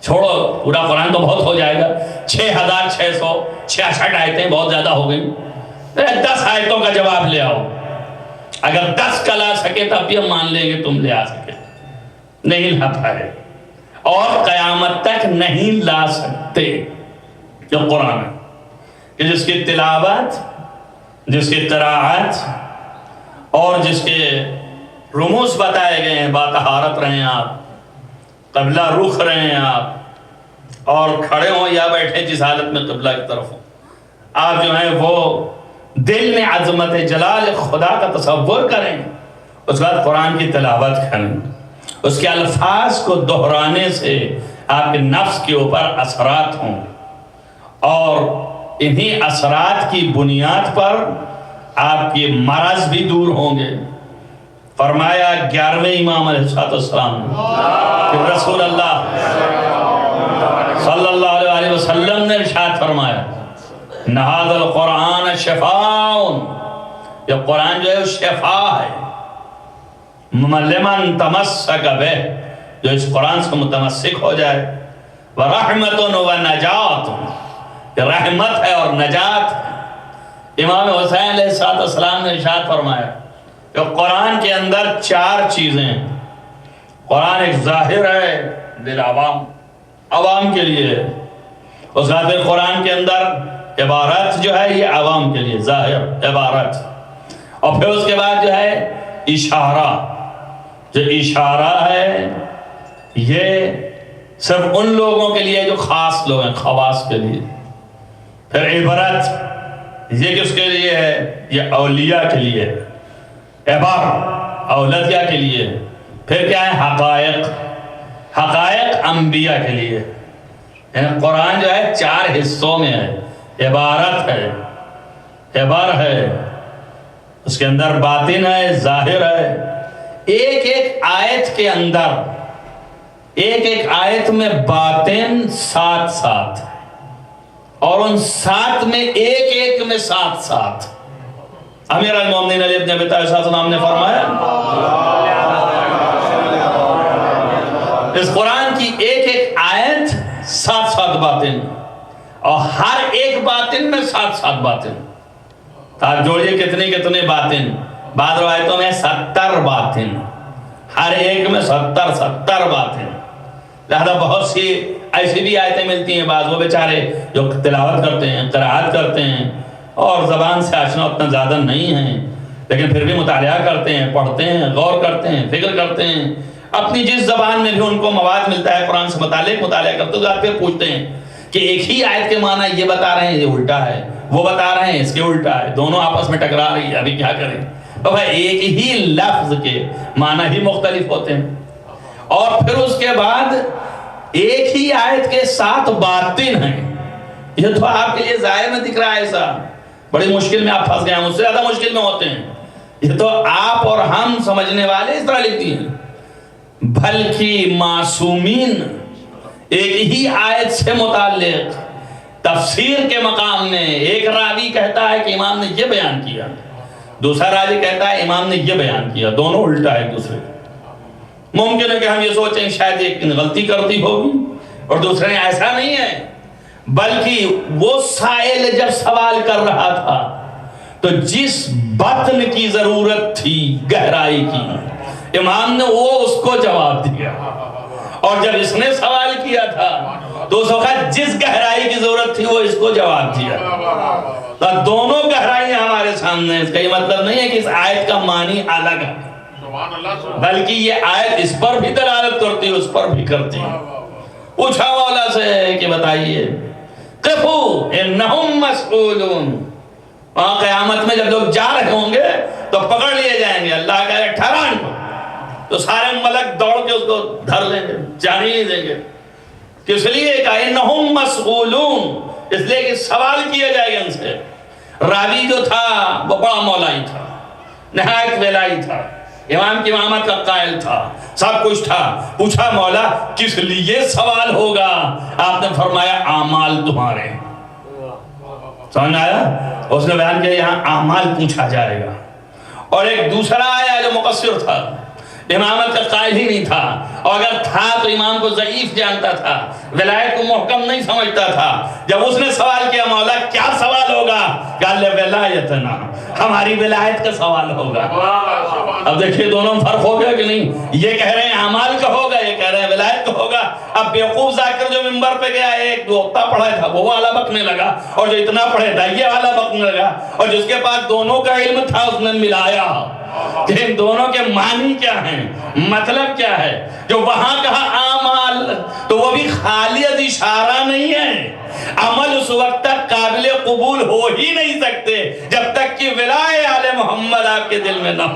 چھوڑو پورا قرآن تو بہت ہو جائے گا، 6666 آیتیں بہت زیادہ ہو گئی، 10 آیتوں کا جواب لے آؤ، اگر 10 کا لا سکے تب بھی ہم مان لیں گے تم لے آ سکے، نہیں لا پائے اور قیامت تک نہیں لا سکتے۔ جو قرآن ہے کہ جس کی تلاوت، جس کی قراءت اور جس کے رموز بتائے گئے ہیں، باطہارت رہیں آپ، قبلہ رخ رہیں آپ، اور کھڑے ہوں یا بیٹھے جس حالت میں قبلہ کی طرف ہوں، آپ جو ہیں وہ دل میں عظمت جلال خدا کا تصور کریں، اس بعد قرآن کی تلاوت کریں، اس کے الفاظ کو دہرانے سے آپ کے نفس کے اوپر اثرات ہوں، اور انہی اثرات کی بنیاد پر آپ کے مرض بھی دور ہوں گے۔ فرمایا 11ویں امام علیہ السلام کہ رسول اللہ صلی اللہ علیہ وسلم نے ارشاد فرمایا، نہاد القرآن شفاء، یہ قرآن جو ہے شفا ہے، لمن تمسک بہ، جو اس قرآن سے متمسک ہو جائے، ورحمت ونجات، یہ رحمت ہے اور نجات ہے۔ امام حسین علیہ السلام نے ارشاد فرمایا کہ قرآن کے اندر 4 چیزیں ہیں۔ قرآن ایک ظاہر ہے للعوام، عوام کے لیے، اس کے بعد قرآن کے اندر عبارت جو ہے یہ عوام کے لیے ظاہر عبارت، اور پھر اس کے بعد جو ہے اشارہ، جو اشارہ ہے یہ صرف ان لوگوں کے لیے جو خاص لوگ ہیں، خواص کے لیے۔ پھر عبرت، یہ کس کے لیے ہے؟ یہ اولیاء کے لیے، عبر اولادیہ کے لیے۔ پھر کیا ہے؟ حقائق، حقائق انبیاء کے لیے۔ یعنی قرآن جو ہے 4 حصوں میں ہے، عبارت ہے، عبر ہے، اس کے اندر باطن ہے، ظاہر ہے۔ ایک ایک آیت کے اندر، ایک ایک آیت میں باطن 7 اور ان 7 میں ایک ایک میں 7۔ امیر المومنین علی ابن ابی طالب السلام نے فرمایا اس قرآن کی ایک ایک آیت 7 باطن، اور ہر ایک باطن میں 7 باطن۔ آپ جوڑیے کتنے باطن، بعض روایتوں میں 70 باطن، ہر ایک میں 70 باطن۔ لہذا بہت سی ایسی بھی آیتیں ملتی ہیں، بعض وہ بیچارے جو تلاوت کرتے ہیں، قرآت کرتے ہیں اور زبان سے آشنا اتنا زیادہ نہیں ہیں، لیکن پھر بھی مطالعہ کرتے ہیں، پڑھتے ہیں، غور کرتے ہیں، فکر کرتے ہیں، اپنی جس زبان میں بھی ان کو مواد ملتا ہے قرآن سے مطالعہ کرتے ہیں، پھر پوچھتے ہیں کہ ایک ہی آیت کے معنی یہ بتا رہے ہیں، یہ الٹا ہے، وہ بتا رہے ہیں اس کے الٹا ہے، دونوں آپس میں ٹکرا رہی ہے، ابھی کیا کریں؟ ایک ہی لفظ کے معنی ہی مختلف ہوتے ہیں۔ اور پھر اس کے بعد ایک ہی آیت کے 7 باطن ہیں۔ یہ تو آپ کے لیے ظاہر میں دکھ رہا ہے، ایسا بڑی مشکل میں آپ پھنس گئے ہیں، مجھ سے زیادہ مشکل میں ہوتے ہیں، یہ تو آپ اور ہم سمجھنے والے اس طرح لکھتی ہیں۔ بلکہ معصومین ایک ہی آیت سے متعلق تفسیر کے مقام میں ایک راوی کہتا ہے کہ امام نے یہ بیان کیا، دوسرا راوی کہتا ہے امام نے یہ بیان کیا، دونوں الٹا ہے ایک دوسرے۔ ممکن ہے کہ ہم یہ سوچیں شاید ایک غلطی کرتی ہوگی اور دوسرے نے، ایسا نہیں ہے، بلکہ وہ سائل جب سوال کر رہا تھا تو جس بطن کی ضرورت تھی گہرائی کی، امام نے وہ اس کو جواب دیا، اور جب اس نے سوال کیا تھا تو اس وقت جس گہرائی کی ضرورت تھی وہ اس کو جواب دیا. تو دونوں گہرائیاں ہمارے سامنے. اس کا یہ مطلب نہیں ہے کہ اس آیت کا معنی الگ ہے، بلکہ یہ آیت اس پر بھی دلالت کرتی ہے، اس پر بھی کرتی ہے. پوچھا مولا سے کہ بتائیے قفو انہم مسئولون، وہاں قیامت میں جب لوگ جا رہے ہوں گے تو پکڑ لیے جائیں گے. اللہ کہے گا ٹھہرا ان کو، تو سارے ملک دوڑ کے اس کو دھر لیں گے، جانے نہیں دیں گے. کس لیے کہا انہم مسئولون، اس لیے کہ سوال کیا جائے گا ان سے. راوی جو تھا وہ بڑا مولائی تھا، نہایت ویلائی تھا، امام کی امامت کا قائل تھا، سب کچھ تھا. پوچھا مولا کس لیے سوال ہوگا؟ آپ نے فرمایا اعمال تمہارے. سمجھ آیا؟ اس نے بیان کیا یہاں اعمال پوچھا جائے گا. اور ایک دوسرا آیا جو مقصر تھا، امامت کا قائل ہی نہیں تھا، اور اگر تھا تو امام کو ضعیف جانتا تھا، ولایت کو محکم نہیں سمجھتا تھا. جب اس نے سوال کیا مولا کیا سوال ہوگا؟ قال ولایتنا، ہماری ولایت کا سوال ہوگا. اب دیکھیے دونوں میں فرق ہو گیا کہ نہیں؟ یہ کہہ رہے ہیں اعمال کا ہوگا، یہ کہہ رہے ہیں ولایت کا ہوگا. اب بیوقوف ذاکر جو منبر پہ گیا، ایک جو اتنا پڑھا تھا وہ والا بکنے لگا، اور جو اتنا پڑھے تھا یہ والا بکنے لگا، اور جس کے پاس دونوں کا علم تھا اس نے ملایا کہ ان دونوں کے معنی کیا ہیں، مطلب کیا ہے. جو وہاں کہا اعمال تو وہ بھی خالص اشارہ نہیں ہے. عمل اس وقت تک قابل قبول ہو ہی نہیں سکتے جب تک کہ ولائے آل محمد آپ کے دل میں نہ ہو.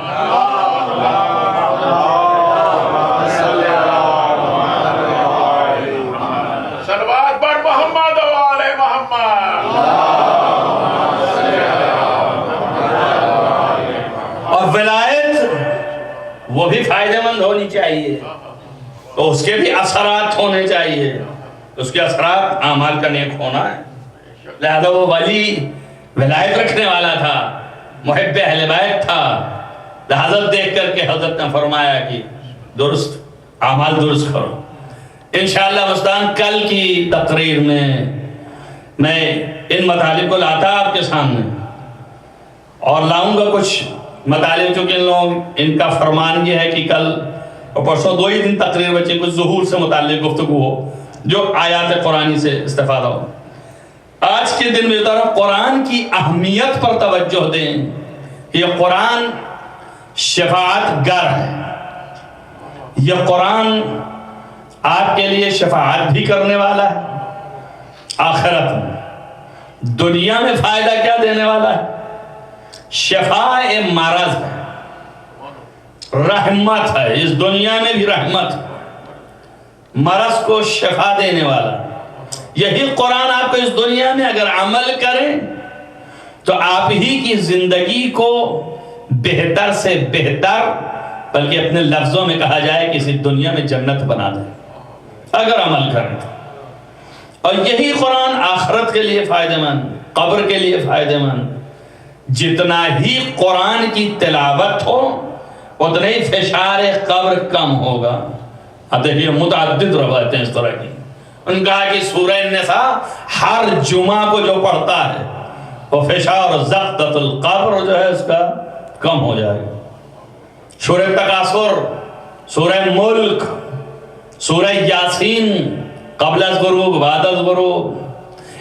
صلوات بر محمد و آل محمد. اور ولایت وہ بھی فائدہ مند ہونی چاہیے، تو اس کے بھی اثرات ہونے چاہیے. اس کے اثرات اعمال کا نیک ہونا ہے. لہذا وہ ولی ولایت رکھنے والا تھا، محب اہل بیت تھا. لہذا دیکھ کر کے حضرت نے فرمایا کہ درست اعمال درست کرو. انشاءاللہ مستان کل کی تقریر میں ان مطالب کو لاتا آپ کے سامنے، اور لاؤں گا کچھ مطالب چونکہ ان کا فرمان یہ ہے کہ کل اور پرسوں 2 ہی دن تقریر بچے کچھ ظہور سے متعلق گفتگو ہو جو آیات قرآنی سے استفادہ ہو. آج کے دن میں طرف قرآن کی اہمیت پر توجہ دیں. یہ قرآن شفاعت گر ہے. یہ قرآن آپ کے لیے شفاعت بھی کرنے والا ہے آخرت میں. دنیا میں فائدہ کیا دینے والا ہے؟ شفاء مرض ہے، رحمت ہے، اس دنیا میں بھی رحمت، مرض کو شفا دینے والا. یہی قرآن آپ کو اس دنیا میں اگر عمل کریں تو آپ ہی کی زندگی کو بہتر سے بہتر، بلکہ اپنے لفظوں میں کہا جائے کہ اسی دنیا میں جنت بنا دیں اگر عمل کریں. اور یہی قرآن آخرت کے لیے فائدہ مند، قبر کے لیے فائدہ مند. جتنا ہی قرآن کی تلاوت ہو اتنا ہی فشار قبر کم ہوگا. اب دیکھیے متعدد روایتیں اس طرح کی. ان کہا کہ سورہ النساء ہر جمعہ کو جو پڑھتا ہے وہ فشار زقت القبر جو ہے اس کا کم ہو جائے گا. سورہ تکاثر، سورہ ملک، سورہ یاسین، قبل از غروب بعد از غروب،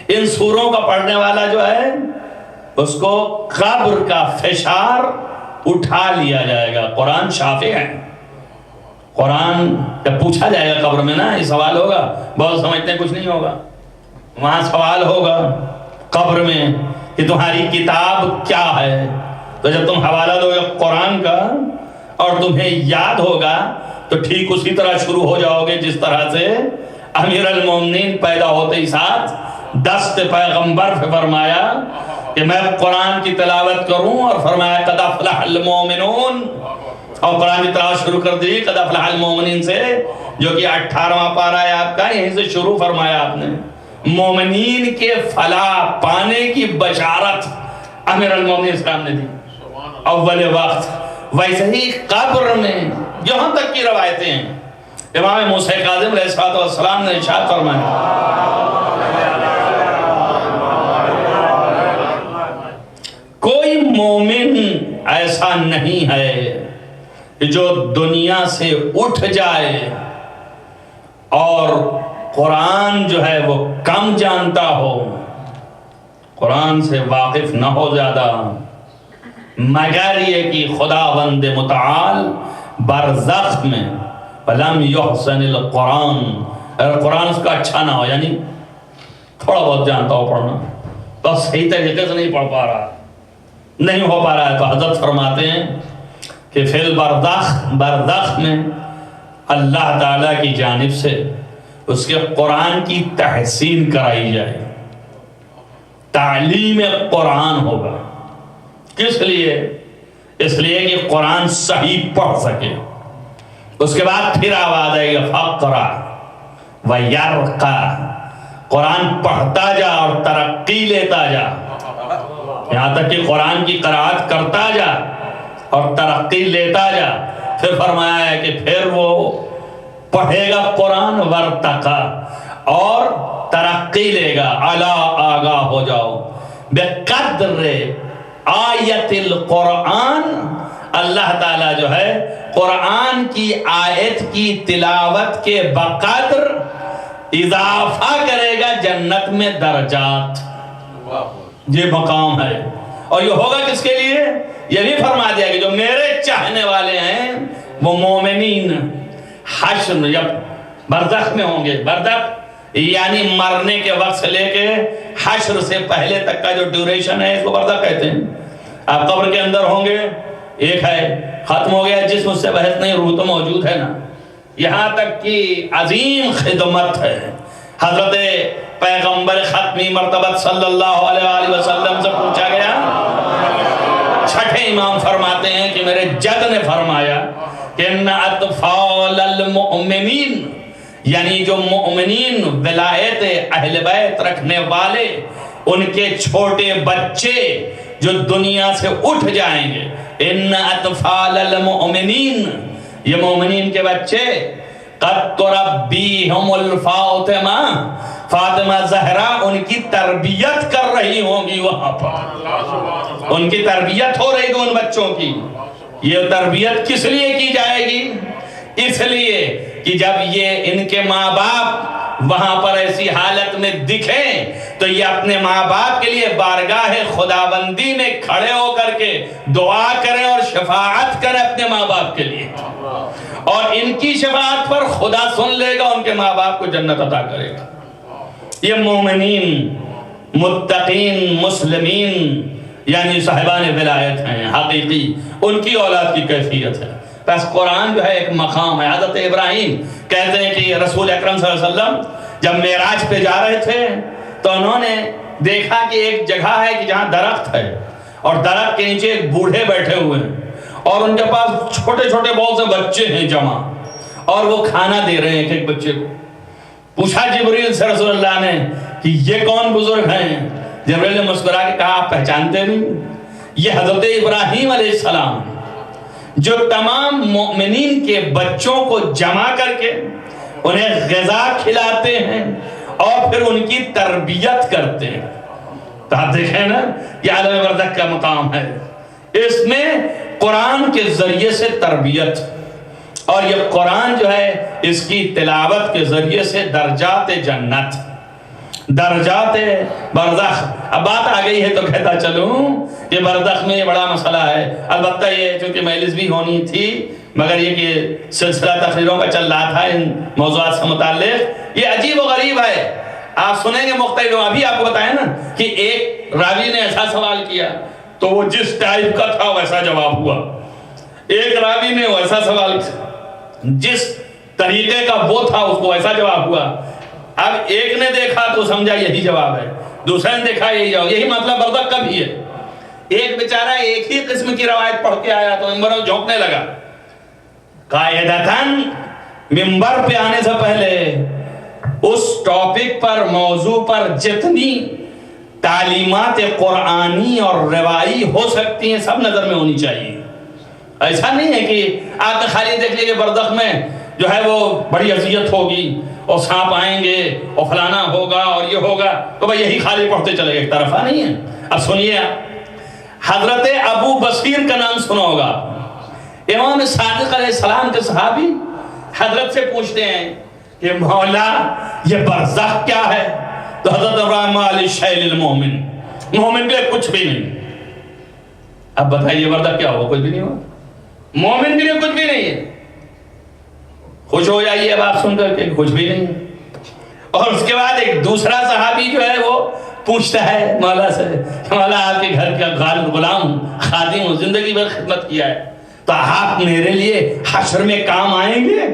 ان سوروں کا پڑھنے والا جو ہے اس کو قبر کا فشار اٹھا لیا جائے گا. قرآن شافع ہے. قرآن جب پوچھا جائے گا قبر میں نا، یہ سوال ہوگا، بہت سمجھتے ہیں کچھ نہیں ہوگا. وہاں سوال ہوگا قبر میں کہ تمہاری کتاب کیا ہے. تو جب تم حوالہ دو گے قرآن کا اور تمہیں یاد ہوگا تو ٹھیک اسی طرح شروع ہو جاؤ گے جس طرح سے امیر المومنین پیدا ہوتے ہی ساتھ دست پیغمبر پہ فرمایا کہ میں قرآن کی تلاوت کروں، اور فرمایا قد افلح المومنون، اور قرآن کی تلاوت شروع کر دی قد افلح المومنین سے، جو کہ 18واں پارہ ہے آپ کا. یہیں سے شروع فرمایا آپ نے. مومنین کے فلاح پانے کی بشارت امیر المومنین اسلام نے دی اول وقت. ویسے ہی قبر میں یہاں تک کی روایتیں ہیں. امام موسیٰ کاظم علیہ السلام نے ارشاد فرمایا کوئی مومن ایسا نہیں ہے جو دنیا سے اٹھ جائے اور قرآن جو ہے وہ کم جانتا ہو، قرآن سے واقف نہ ہو زیادہ، مگر یہ کہ خداوند متعال برزخ میں فلم یحسن القرآن، اگر قرآن اس کا اچھا نہ ہو، یعنی تھوڑا بہت جانتا ہو پڑھنا، بس صحیح طریقے سے نہیں پڑھ پا رہا، نہیں ہو پا رہا ہے، تو حضرت فرماتے ہیں کہ فی البرزخ میں اللہ تعالیٰ کی جانب سے اس کے قرآن کی تحسین کرائی جائے، تعلیم قرآن ہوگا۔ کس لیے؟ اس لیے کہ قرآن صحیح پڑھ سکے۔ اس کے بعد پھر آواز آئے گا فقرا ویرقا، قرآن پڑھتا جا اور ترقی لیتا جا، یہاں تک کہ قرآن کی قرآت کرتا جا اور ترقی لیتا جا۔ پھر فرمایا ہے کہ پھر وہ پڑھے گا قرآن ورتقا، اور ترقی لے گا، اعلیٰ آگاہ ہو جاؤ۔ بقدر آیت القرآن، اللہ تعالیٰ جو ہے قرآن کی آیت کی تلاوت کے بقدر اضافہ کرے گا جنت میں درجات، یہ مقام ہے۔ اور یہ ہوگا کس کے لیے؟ یہ بھی فرما دیا کہ جو میرے چاہنے والے ہیں وہ مومنین حشر یا برزخ میں ہوں گے۔ برزخ یعنی مرنے کے وقت سے لے کے حشر سے پہلے تک کا جو ڈیوریشن ہے اس کو برزخ کہتے ہیں۔ آپ قبر کے اندر ہوں گے، ایک ہے ختم ہو گیا جسم، اس سے بحث نہیں، روح تو موجود ہے نا، یہاں تک کہ عظیم خدمت ہے۔ حضرت پیغمبر ختمی مرتبت صلی اللہ علیہ وآلہ وسلم سے پوچھا گیا، چھٹے امام فرماتے ہیں کہ میرے جد نے فرمایا کہ ان اطفال المؤمنین، یعنی جو مؤمنین ولایت اہل بیت رکھنے والے، ان کے چھوٹے بچے جو دنیا سے اٹھ جائیں گے، ان اطفال المؤمنین، یہ مومنین کے بچے، قد تربیہم الفاطمہ، فاطمہ زہرا ان کی تربیت کر رہی ہوں گی، وہاں پر ان کی تربیت ہو رہی گی ان بچوں کی۔ یہ تربیت کس لیے کی جائے گی؟ اس لیے کہ جب یہ ان کے ماں باپ وہاں پر ایسی حالت میں دکھیں تو یہ اپنے ماں باپ کے لیے بارگاہ خداوندی میں کھڑے ہو کر کے دعا کریں اور شفاعت کریں اپنے ماں باپ کے لیے، اور ان کی شفاعت پر خدا سن لے گا، ان کے ماں باپ کو جنت عطا کرے گا۔ یہ مومنین، متقین، مسلمین، یعنی صاحبان ولایت ہیں حقیقی، ان کی اولاد کی کیفیت ہے۔ بس قرآن جو ہے ایک مقام ہے۔ حضرت ابراہیم کہتے ہیں کہ رسول اکرم صلی اللہ علیہ وسلم جب معراج پہ جا رہے تھے تو انہوں نے دیکھا کہ ایک جگہ ہے کہ جہاں درخت ہے، اور درخت کے نیچے ایک بوڑھے بیٹھے ہوئے ہیں، اور ان کے پاس چھوٹے چھوٹے بہت سے بچے ہیں جمع، اور وہ کھانا دے رہے ہیں ایک بچے کو۔ پوچھا جبریل سے رسول اللہ نے کہ یہ کون بزرگ ہیں؟ جبریل نے مسکرا کے کہا آپ پہچانتے نہیں؟ یہ حضرت ابراہیم علیہ السلام جو تمام مؤمنین کے بچوں کو جمع کر کے انہیں غذا کھلاتے ہیں اور پھر ان کی تربیت کرتے ہیں۔ تو آپ دیکھیں نا، یہ عالم برزخ کا مقام ہے، اس میں قرآن کے ذریعے سے تربیت، اور یہ قرآن جو ہے اس کی تلاوت کے ذریعے سے درجات جنت، درجات برزخ۔ اب بات آ گئی ہے تو کہتا چلوں کہ برزخ میں یہ بڑا مسئلہ ہے۔ البتہ یہ چونکہ مجلس بھی ہونی تھی، مگر یہ کہ سلسلہ تقریروں کا چل رہا تھا ان موضوعات سے متعلق، یہ عجیب و غریب ہے۔ آپ سنیں گے مختلف، ابھی آپ کو بتائیں نا کہ ایک راوی نے ایسا سوال کیا تو وہ جس ٹائپ کا تھا ویسا جواب ہوا، ایک راوی نے ویسا سوال جس طریقے کا وہ تھا اس کو ویسا جواب ہوا۔ اب ایک نے دیکھا تو سمجھا یہی جواب ہے، دوسرے نے دیکھا یہی جواب، یہی مطلب برزخ کا بھی ہے۔ ایک بیچارہ ایک ہی قسم کی روایت پڑھ کے آیا تو ممبر میں جھونکنے لگا۔ قاعدتاً ممبر پہ آنے سے پہلے اس ٹاپک پر، موضوع پر جتنی تعلیمات قرآنی اور روائی ہو سکتی ہیں سب نظر میں ہونی چاہیے۔ ایسا نہیں ہے کہ آپ نے خالی دیکھ لیے کہ برزخ میں جو ہے وہ بڑی اذیت ہوگی اور سانپ آئیں گے اور فلانا ہوگا اور یہ ہوگا، تو بھائی یہی خالی پڑھتے چلے گئے، ایک طرفہ نہیں ہے۔ اب سنیے، حضرت ابو بصیر کا نام سنا ہوگا، امام صادق علیہ السلام کے صحابی حضرت سے پوچھتے ہیں کہ مولا یہ برزخ کیا ہے؟ تو حضرت ابراہیم علیہ الشیء للمومن، مومن کے لیے کچھ بھی نہیں۔ اب بتائیے برزخ کیا ہوا؟ کچھ بھی نہیں ہوا، مومن کے لیے کچھ بھی نہیں ہے۔ خوش ہو جائیے اب آپ سن کر کہ کچھ بھی نہیں۔ اور اس کے بعد ایک دوسرا صحابی جو ہے وہ پوچھتا ہے مولا سے، مولا آپ کے گھر کا غلام خادم ہوں، زندگی بھر خدمت کیا ہے، تو آپ میرے لیے حشر میں کام آئیں گے؟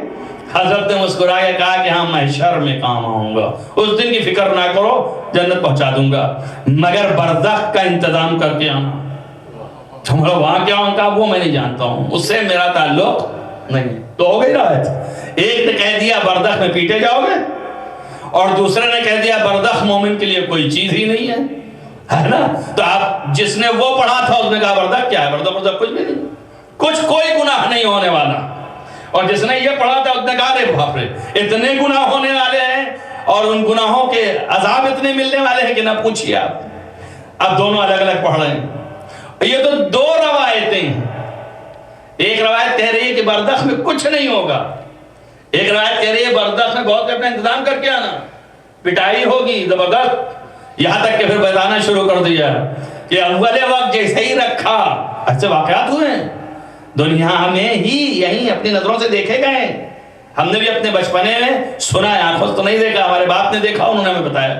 حضرت نے مسکرا کے کہا کہ ہاں محشر میں کام آؤں گا، اس دن کی فکر نہ کرو، جنت پہنچا دوں گا، مگر برزخ کا انتظام کر کے آنا۔ تو وہاں کیا ہوگا وہ میں نہیں جانتا ہوں، اس سے میرا تعلق نہیں۔ تو ہو گئی رات، ایک نے کہہ دیا برزخ میں پیٹے جاؤ گے، اور دوسرے نے کہہ دیا برزخ مومن کے لیے کوئی چیز ہی نہیں ہے نا؟ تو آپ جس نے وہ پڑھا تھا اس نے کہا برزخ کیا ہے؟ برزخ کچھ بھی نہیں، کچھ کوئی گناہ نہیں ہونے والا۔ اور جس نے یہ پڑھا تھا اس نے کہا رے باپ رے اتنے گناہ ہونے والے ہیں اور ان گناہوں کے عذاب اتنے ملنے والے ہیں کہ نہ پوچھئے آپ۔ اب دونوں الگ الگ پڑھ رہے ہیں۔ یہ تو دو روایتیں ہیں، ایک روایت کہہ رہی ہے کہ برزخ میں کچھ نہیں ہوگا، ایک روایت کہہ رہی ہے برزخ میں بہت اپنا انتظام کر کے آنا، پٹائی ہوگی زبردست، یہاں تک کہ پھر بتانا شروع کر دیا کہ اول وقت جیسے ہی رکھا، ایسے واقعات ہوئے ہیں دنیا میں ہی، یہیں اپنی نظروں سے دیکھے گئے، ہم نے بھی اپنے بچپنے میں سنا ہے، آنکھوں سے تو نہیں دیکھا، ہمارے باپ نے دیکھا، انہوں نے ہمیں بتایا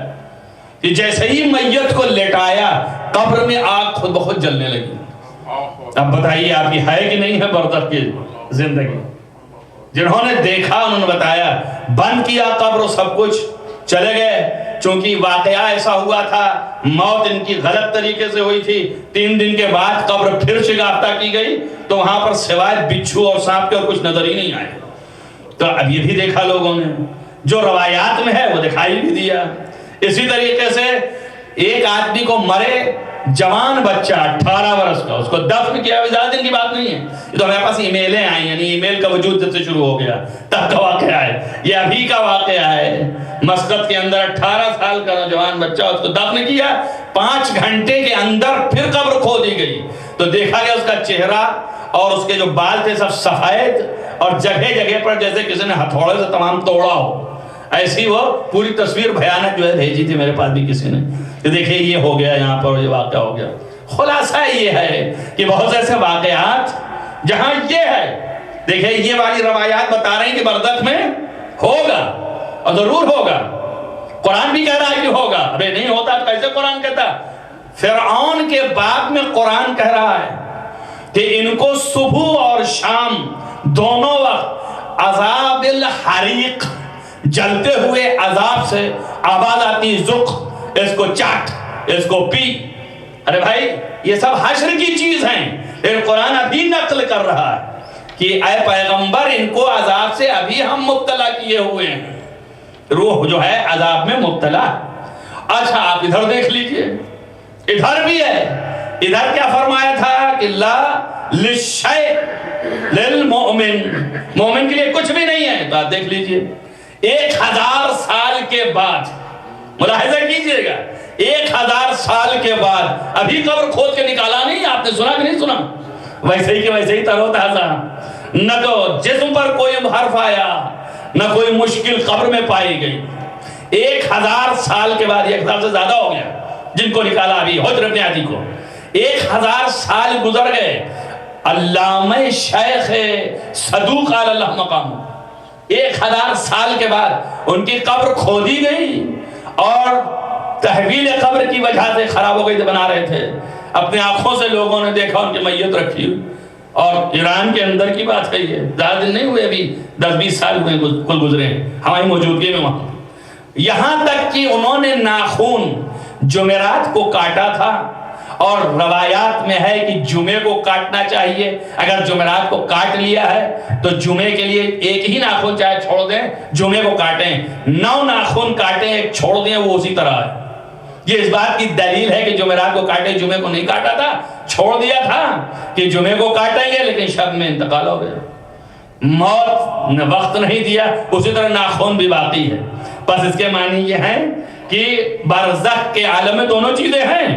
کہ جیسے ہی میت کو لٹایا قبر میں آگ خود بخود جلنے لگی۔ اب بتائیے آپ کی ہے کہ نہیں ہے برزخ کی زندگی؟ جنہوں نے دیکھا انہوں نے بتایا، بند کیا قبر و سب کچھ، چلے گئے، چونکہ واقعہ ایسا ہوا تھا، موت ان کی غلط طریقے سے ہوئی تھی، 3 دن کے بعد قبر پھر شگافتہ کی گئی تو وہاں پر سوائے بچھو اور سانپ کے اور کچھ نظر ہی نہیں آئے۔ تو اب یہ بھی دیکھا لوگوں نے، جو روایات میں ہے وہ دکھائی بھی دیا۔ اسی طریقے سے ایک آدمی کو مرے، جوان بچہ 18 برس کا، اس کو دفن کیا، زیادہ دن کی بات نہیں ہے، یہ تو ہمارے پاس ای میلیں آئی، یعنی ای میل کا وجود جب سے شروع ہو گیا تب کا واقعہ ہے، یہ ابھی کا واقعہ ہے۔ مسقط کے اندر 18 سال کا نوجوان بچہ، اس کو دفن کیا، 5 گھنٹے کے اندر پھر قبر کھودی گئی تو دیکھا گیا اس کا چہرہ اور اس کے جو بال تھے سب سفید، اور جگہ جگہ پر جیسے کسی نے ہتھوڑے سے تمام توڑا ہو، ایسی وہ پوری تصویر بھیانک جو ہے بھیجی تھی میرے پاس بھی کسی نے کہ دیکھیں یہ ہو گیا یہاں پر، یہ واقعہ ہو گیا۔ خلاصہ یہ ہے کہ بہت سے ایسے واقعات جہاں یہ ہے، دیکھیں یہ والی روایات بتا رہے ہیں کہ برزخ میں ہوگا اور ضرور ہوگا، قرآن بھی کہہ رہا ہے کہ ہوگا، ابھی نہیں ہوتا تو کیسے قرآن کہتا؟ فرعون کے باب میں قرآن کہہ رہا ہے کہ ان کو صبح اور شام دونوں وقت عذاب الحریق، جلتے ہوئے عذاب سے آواز آتی، ذق، اس کو چاٹ، اس کو پی۔ ارے بھائی یہ سب حشر کی چیز ہیں، لیکن قرآن ابھی نقل کر رہا ہے کہ اے پیغمبر ان کو عذاب سے ابھی ہم مبتلا کیے ہوئے ہیں، روح جو ہے عذاب میں مبتلا۔ اچھا آپ ادھر دیکھ لیجئے، ادھر بھی ہے، ادھر کیا فرمایا تھا کہ لا للشیء للمؤمن، مومن کے لیے کچھ بھی نہیں ہے۔ تو آپ دیکھ لیجئے 1000 سال کے بعد، ملاحظہ کیجئے گا، 1000 سال کے بعد ابھی قبر کھود کے نکالا نہیں، آپ نے سنا کہ نہیں سنا؟ ویسے ہی کہ ویسے ہی تر و تازہ، نہ تو جسم پر کوئی حرف آیا، نہ کوئی مشکل قبر میں پائی گئی۔ 1000 سال کے بعد، 1000 سے زیادہ ہو گیا جن کو نکالا ابھی حجر ابن عدی کو، 1000 سال گزر گئے، علامہ شیخ صدوق علی اللہ مقام، 1000 سال کے بعد ان کی قبر کھودی گئی اور تحویل قبر کی وجہ سے خراب ہو گئی، بنا رہے تھے، اپنے آنکھوں سے لوگوں نے دیکھا ان کی میت رکھی ہوئی، اور ایران کے اندر کی بات ہے یہ، زیادہ دن نہیں ہوئے، ابھی 10-20 سال ہوئے کل گزرے ہیں ہماری موجودگی میں وہاں۔ یہاں تک کہ انہوں نے ناخون جمعرات کو کاٹا تھا، اور روایات میں ہے کہ جمعے کو کاٹنا چاہیے، اگر جمعرات کو کاٹ لیا ہے تو جمعے کے لیے ایک ہی ناخن چاہے چھوڑ دیں، جمعے کو کاٹیں، 9 ناخن کاٹیں ایک چھوڑ دیں، وہ اسی طرح ہے۔ یہ اس بات کی دلیل ہے کہ جمعرات کو کاٹے، جمعے کو نہیں کاٹا تھا، چھوڑ دیا تھا کہ جمعے کو کاٹیں گے، لیکن شب میں انتقال ہو گیا، موت نے وقت نہیں دیا، اسی طرح ناخن بھی باقی ہے۔ بس اس کے معنی یہ ہے کہ برزخ کے عالم میں دونوں چیزیں ہیں،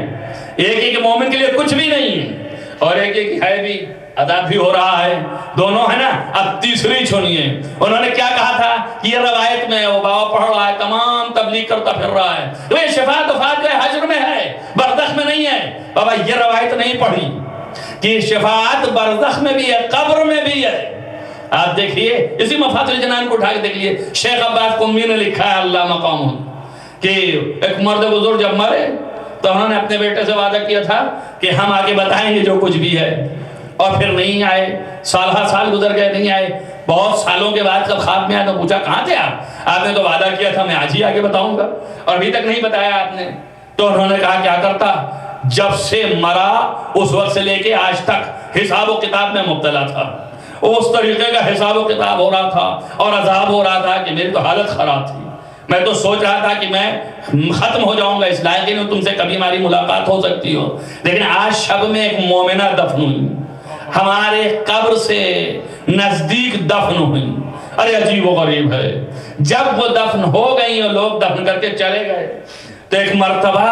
ایک ایک مومن کے لیے کچھ بھی نہیں ہے، اور ایک ایک ہے بھی عذاب بھی ہو رہا ہے، دونوں ہے نا۔ اب تیسری سنیے، انہوں نے کیا کہا تھا کہ یہ روایت میں وہ بابا پڑھ رہا ہے، تمام تبلیغ کرتا پھر رہا ہے، یہ شفاعت وفات جو ہے حشر میں ہے، برزخ میں نہیں ہے۔ بابا یہ روایت نہیں پڑھی کہ شفاعت برزخ میں بھی ہے، قبر میں بھی ہے۔ آپ دیکھیے اسی مفاتح الجنان کو اٹھا کے دیکھ لیے، شیخ عباس قمی نے لکھا ہے اللہ مقامہ کہ ایک مرد بزرگ جب مرے تو انہوں نے اپنے بیٹے سے وعدہ کیا تھا کہ ہم آگے بتائیں گے جو کچھ بھی ہے، اور پھر نہیں آئے، سالہ سال گزر گئے، نہیں آئے۔ بہت سالوں کے بعد جب خواب میں آیا تو پوچھا کہاں تھے آپ نے تو وعدہ کیا تھا میں آج ہی آگے بتاؤں گا، اور ابھی تک نہیں بتایا آپ نے۔ تو انہوں نے کہا کیا کرتا، جب سے مرا اس وقت سے لے کے آج تک حساب و کتاب میں مبتلا تھا، اس طریقے کا حساب و کتاب ہو رہا تھا اور عذاب ہو رہا تھا کہ میری تو حالت خراب تھی۔ میں تو سوچ رہا تھا کہ میں ختم ہو جاؤں گا، اس لائق ہی نہیں تم سے کبھی ہماری ملاقات ہو سکتی ہو، لیکن آج شب میں ایک مومنہ دفن ہوئی، ہمارے قبر سے نزدیک دفن ہوئی۔ ارے عجیب و غریب ہے، جب وہ دفن ہو گئی اور لوگ دفن کر کے چلے گئے تو ایک مرتبہ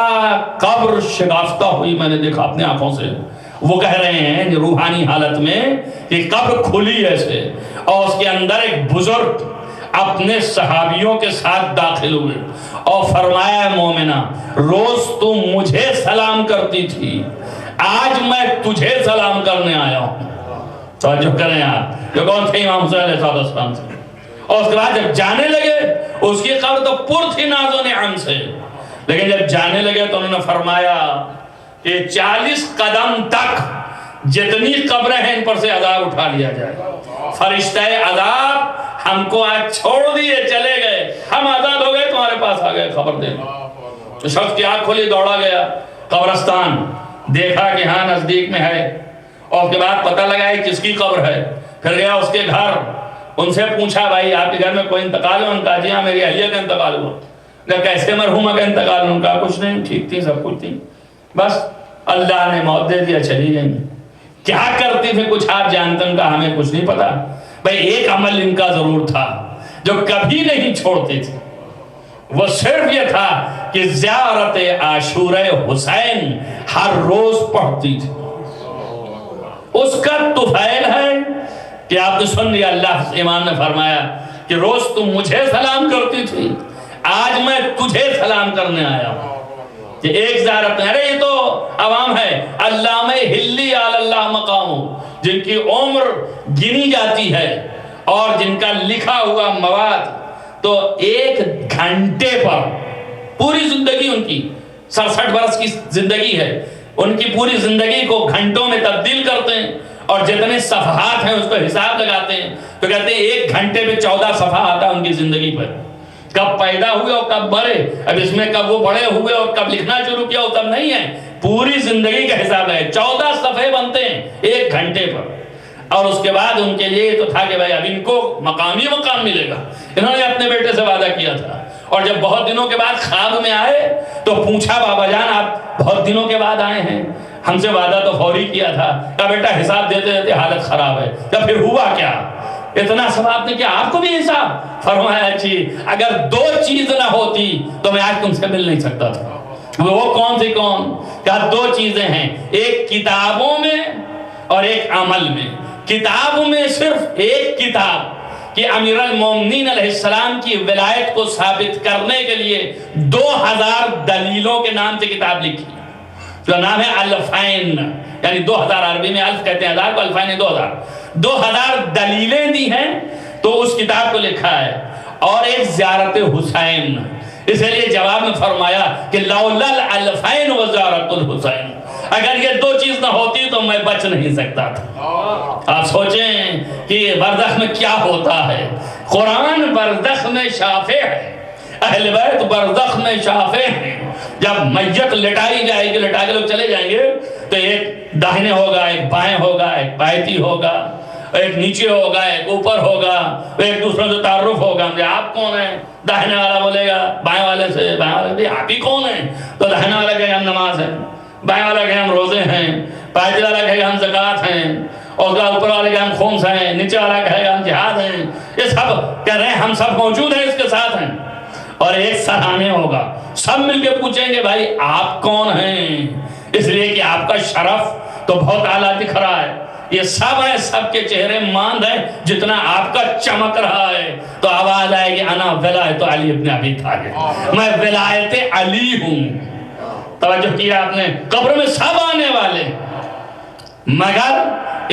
قبر شگافتہ ہوئی، میں نے دیکھا اپنے آنکھوں سے۔ وہ کہہ رہے ہیں روحانی حالت میں کہ قبر کھلی ایسے، اور اس کے اندر ایک بزرگ اپنے صحابیوں کے ساتھ داخل ہوئے اور فرمایا مومنہ روز تم مجھے سلام کرتی تھی، آج میں تجھے سلام کرنے آیا ہوں۔ توجہ کریں آپ، جو کون تھے امام حسین علیہ السلام سے۔ اور اس کے بعد جب جانے لگے، اس کی قبر تو پر تھی ناز و نعم سے، لیکن جب جانے لگے تو انہوں نے فرمایا کہ 40 قدم تک جتنی قبریں ہیں ان پر سے عذاب اٹھا لیا جائے۔ فرشتہ عذاب ہم کو آج چھوڑ دیے چلے گئے، ہم آزاد ہو گئے، تمہارے پاس آ گئے خبر دینے۔ شخص کی آنکھ کھلی، دوڑا گیا قبرستان، دیکھا کہ ہاں نزدیک میں ہے، اور اس کے بعد پتہ لگا کہ کس کی قبر ہے۔ پھر گیا اس کے گھر، ان سے پوچھا بھائی آپ کے گھر میں کوئی انتقال ہو؟ ان کا جی ہاں میری اہلیہ کا انتقال ہوا۔ کیسے مرحومہ کا انتقال ہوا؟ ان کا کچھ نہیں، ٹھیک تھی، سب کچھ تھی، بس اللہ نے موت دے دیا، چلی گئی۔ کیا کرتی تھی کچھ آپ جانتے ہیں؟ ان کا ہمیں کچھ نہیں پتا۔ بھئی ایک عمل ان کا ضرور تھا جو کبھی نہیں چھوڑتی تھی، وہ صرف یہ تھا کہ زیارت عاشورہ حسین ہر روز پڑھتی تھی۔ اس کا طفیل ہے کہ آپ نے سن لیا، اللہ امام نے فرمایا کہ روز تم مجھے سلام کرتی تھی، آج میں تجھے سلام کرنے آیا ہوں۔ کہ ایک زیارت ہے، ارے یہ تو عوام ہے، علامہ ہلی علی اللہ مقامو، جن کی عمر گنی جاتی ہے اور جن کا لکھا ہوا مواد تو 1 گھنٹے پر پوری زندگی، ان کی 67 برس کی زندگی ہے، ان کی پوری زندگی کو گھنٹوں میں تبدیل کرتے ہیں، اور جتنے صفحات ہیں اس کو حساب لگاتے ہیں تو کہتے ہیں 1 گھنٹے میں 14 صفحہ آتا ہے ان کی زندگی پر۔ کب پیدا ہوئے اور کب بڑے، اب اس میں کب وہ بڑے ہوئے اور کب لکھنا شروع کیا وہ تب نہیں ہے، پوری زندگی کا حساب ہے۔ 14 صفحے بنتے ہیں 1 گھنٹے پر، اور اس کے بعد ان کے لیے تو تھا کہ بھائی اب ان کو مقامی مقام ملے گا۔ انہوں نے اپنے بیٹے سے وعدہ کیا تھا، اور جب بہت دنوں کے بعد خواب میں آئے تو پوچھا بابا جان آپ بہت دنوں کے بعد آئے ہیں، ہم سے وعدہ تو فوری کیا تھا۔ کہا بیٹا حساب دیتے دیتے حالت خراب ہے۔ کہا پھر ہوا کیا؟ اتنا ثواب نے کیا آپ کو بھی حساب؟ فرمایا جی اگر 2 چیز نہ ہوتی تو میں آج تم سے مل نہیں سکتا تھا۔ وہ کون سی کون؟ کہا 2 چیزیں ہیں، ایک کتابوں میں اور ایک عمل میں۔ کتابوں میں صرف ایک کتاب کہ امیر المومنین علیہ السلام کی ولایت کو ثابت کرنے کے لیے 2000 دلیلوں کے نام سے کتاب لکھی، جو نام ہے الفین، یعنی 2000 عربی میں الف کہتے ہیں 1000 کو، الفین 2000 دلیلیں دی ہیں تو اس کتاب کو لکھا ہے، اور ایک زیارت حسین۔ اس لیے جواب میں فرمایا کہ لولا الالفین وزارت الحسین، اگر یہ 2 چیز نہ ہوتی تو میں بچ نہیں سکتا تھا۔ آپ سوچیں کہ برزخ میں کیا ہوتا ہے۔ قرآن برزخ میں شافع ہے، اہل بیت برزخ میں شافع ہیں۔ جب میت لٹائی جائے گی، لٹا کے لوگ چلے جائیں گے تو ایک داہنے ہوگا، ایک بائیں ہوگا، ایک بائیتی ہوگا، ایک نیچے ہوگا، ایک اوپر ہوگا، ایک دوسرے سے تعارف ہوگا، آپ کون ہیں؟ داہنے والا بولے گا بائیں والے سے، بائیں والے آپ ہی کون ہیں؟ تو داہنے والا کہے ہم نماز ہیں، بائیں والا کہے ہم روزے ہیں، بائیتی والا کہے ہم زکوٰۃ ہیں، اور اوپر والے کہے ہم خمس ہیں، نیچے والا کہے ہم جہاد ہیں۔ یہ سب کہہ رہے ہیں ہم سب موجود ہیں، اس کے ساتھ ہیں۔ اور ایک سرانے ہوگا، سب مل کے پوچھیں گے بھائی آپ کون ہیں؟ اس لیے کہ آپ کا شرف تو بہت اعلیٰ دکھ رہا ہے، یہ سب ہیں، سب کے چہرے ماند ہیں جتنا آپ کا چمک رہا ہے، تو آواز آئے گی انا ولایت علی ابن ابی طالب، میں ولایت علی ہوں۔ توجہ کیا آپ نے، قبر میں سب آنے والے، مگر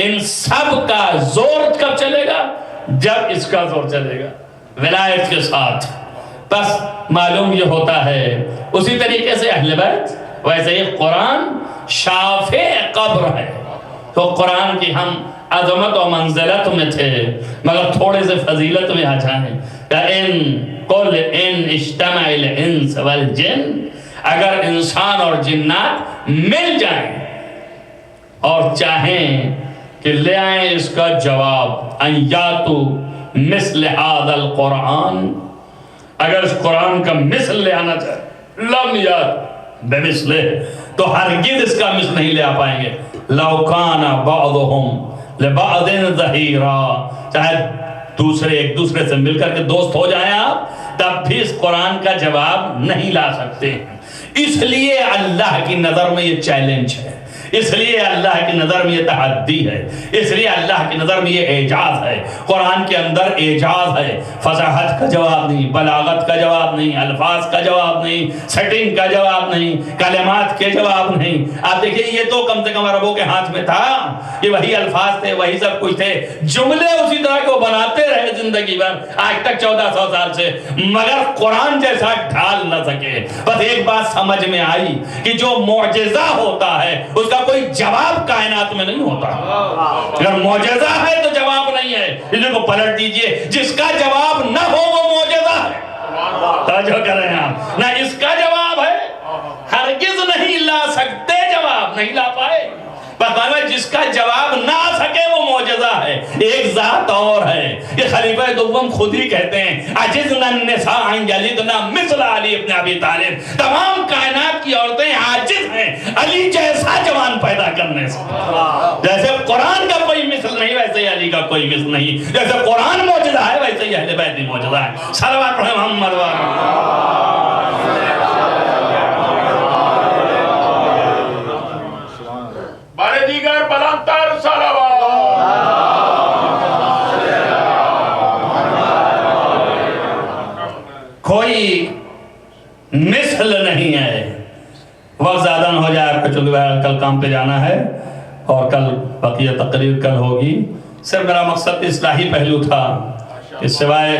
ان سب کا زور کب چلے گا؟ جب اس کا زور چلے گا ولایت کے ساتھ۔ بس معلوم یہ ہوتا ہے، اسی طریقے سے اہل بیت، ویسے ہی قرآن شافع قبر ہے۔ تو قرآن کی ہم عظمت و منزلت میں تھے، مگر تھوڑے سے فضیلت میں آ جائیں کہ ان اجتمع الانس والجن، اگر انسان اور جنات مل جائیں اور چاہیں کہ لے آئیں اس کا جواب، ان یاتو مثل هذا القرآن، اگر اس قرآن کا مثل لے آنا چاہے، لم یات بمثلہ، تو ہرگز اس کا مثل نہیں لے آ پائیں گے۔ لو کان بعضهم لبعض ظہیرا، چاہے دوسرے ایک دوسرے سے مل کر کے دوست ہو جائیں آپ، تب بھی اس قرآن کا جواب نہیں لا سکتے۔ اس لیے اللہ کی نظر میں یہ چیلنج ہے، اس لیے اللہ کی نظر میں یہ تحدی ہے، اس لیے اللہ کی نظر میں یہ اعجاز ہے۔ قرآن کے اندر اعجاز ہے، فصاحت کا جواب نہیں، بلاغت کا جواب نہیں، الفاظ کا جواب نہیں، سیٹنگ کا جواب نہیں، کلمات کے جواب نہیں۔ آپ دیکھیں یہ تو کم سے کم عربوں کے ہاتھ میں تھا، یہ وہی الفاظ تھے، وہی سب کچھ تھے، جملے اسی طرح کو بناتے رہے زندگی بھر آج تک 1400 سال سے، مگر قرآن جیسا ڈھال نہ سکے۔ بس ایک بات سمجھ میں آئی کہ جو معجزہ ہوتا ہے اس کا کوئی جواب کائنات میں نہیں ہوتا۔ اگر معجزہ ہے تو جواب نہیں ہے، اس کو پلٹ دیجئے، جس کا جواب نہ ہو وہ معجزہ ہے۔ توجہ کر رہے ہیں آپ، نہ اس کا جواب ہے، ہرگز نہیں لا سکتے، جواب نہیں لا پائے، بس جس کا جواب نہ آ سکے وہ معجزہ ہے۔ ایک ذات اور ہے، یہ خلیفہ دوم خود ہی کہتے ہیں عجزنا النساء ان یلدنا مثل علی ابن ابی طالب، تمام کائنات کی عورتیں عاجز ہیں علی جیسا جوان پیدا کرنے سے۔ جیسے قرآن کا کوئی مثل نہیں ویسے ہی علی کا کوئی مثل نہیں، جیسے قرآن معجزہ ہے ویسے ہی اہل بیت بھی معجزہ ہے۔ صلوات پڑھیں محمد بارے دیگر بلندتر صلوات۔ کوئی مثل نہیں ہے۔ وقت زیادہ نہ ہو جائے آپ کو، چونکہ کل کام پہ جانا ہے اور کل بقیہ تقریر کل ہوگی۔ صرف میرا مقصد اصلاحی پہلو تھا کہ سوائے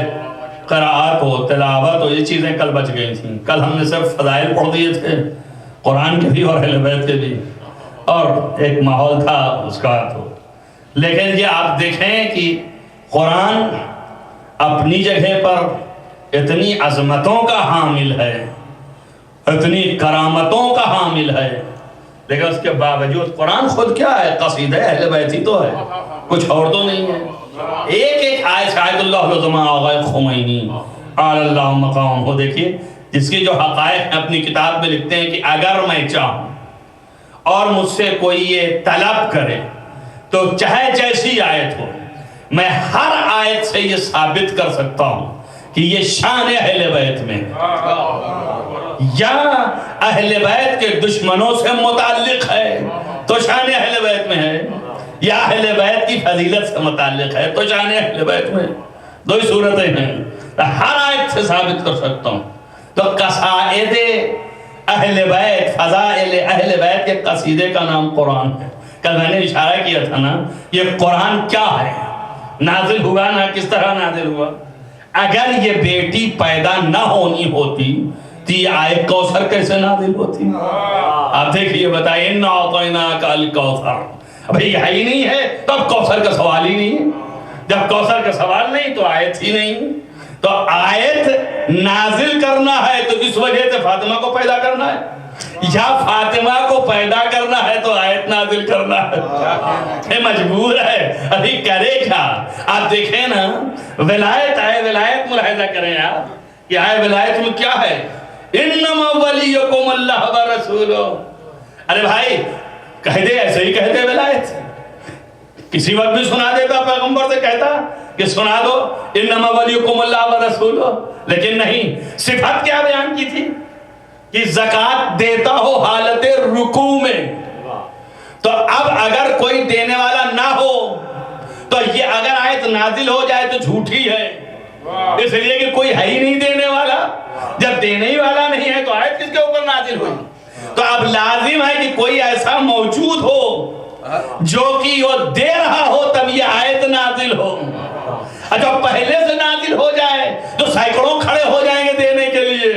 قراءات و تلاوت و یہ چیزیں کل بچ گئی تھیں۔ کل ہم نے صرف فضائل پڑھ دیے تھے، قرآن کے بھی اور اہل بیت کے بھی، اور ایک ماحول تھا اس کا تو۔ لیکن یہ آپ دیکھیں کہ قرآن اپنی جگہ پر اتنی عظمتوں کا حامل ہے، اتنی کرامتوں کا حامل ہے، لیکن اس کے باوجود قرآن خود کیا ہے؟ قصیدہ اہل بیت ہی تو ہے، کچھ اور تو نہیں ہے۔ ایک ایک آیت شاہد اللہ لزما آغا خمینی آل اللہ مقام ہو، دیکھیے جس کی جو حقائق اپنی کتاب میں لکھتے ہیں کہ اگر میں چاہوں اور مجھ سے کوئی یہ طلب کرے تو چاہے جیسی آیت ہو، میں ہر آیت سے یہ ثابت کر سکتا ہوں کہ یہ شان اہل بیت میں یا اہل بیت کے دشمنوں سے متعلق ہے تو شان اہل بیت میں ہے، یا اہل بیت کی فضیلت سے متعلق ہے تو شان اہل بیت میں۔ دو ہی صورتیں ہیں، ہر آیت سے ثابت کر سکتا ہوں۔ تو قصائد اہل بیت، فضائل اہل بیت کے قصیدے کا نام قرآن ہے۔ کل میں نے اشارہ کیا تھا نا، یہ قرآن کیا ہے، نازل ہوا نا، کس طرح نازل ہوا۔ اگر یہ بیٹی پیدا نہ ہونی ہوتی تو یہ آیت کوثر کیسے نازل ہوتی؟ آپ دیکھئے بتائیں، اِنَّا أَعْطَيْنَاكَ الْكَوْثَرَ، ابھی یہ ہی نہیں ہے تو اب کوثر کا سوال ہی نہیں ہے۔ جب کوثر کا سوال نہیں تو آیت ہی نہیں۔ تو آیت نازل کرنا ہے تو اس وجہ سے فاطمہ کو پیدا کرنا ہے، یا فاطمہ کو پیدا کرنا ہے تو آیت نازل کرنا ہے، مجبور ہے، ابھی کرے کیا؟ آپ دیکھیں نا، ولایت آئے، ولایت ملاحظہ کریں آپ، یہ آئے ولایت میں کیا ہے؟ انما ولیکم اللہ ورسولہ۔ ارے بھائی کہہ دے، ایسے ہی کہہ دے ولایت، کسی وقت بھی سنا دیتا، پیغمبر سے کہتا کہ سنا دو انما ولیکم اللہ ورسولہ، لیکن نہیں، صفت کیا بیان کی تھی کہ زکوٰۃ دیتا ہو حالت رکوع میں، تو اب اگر کوئی دینے والا نہ ہو تو یہ اگر آیت نازل ہو جائے تو جھوٹی ہے، اس لیے کہ کوئی ہے ہی نہیں دینے والا۔ جب دینے ہی والا نہیں ہے تو آیت کس کے اوپر نازل ہوئی؟ تو اب لازم ہے کہ کوئی ایسا موجود ہو جو کہ وہ دے رہا ہو تب یہ آیت نازل ہو۔ اچھا پہلے سے نازل ہو جائے تو سینکڑوں کھڑے ہو جائیں گے دینے کے لیے۔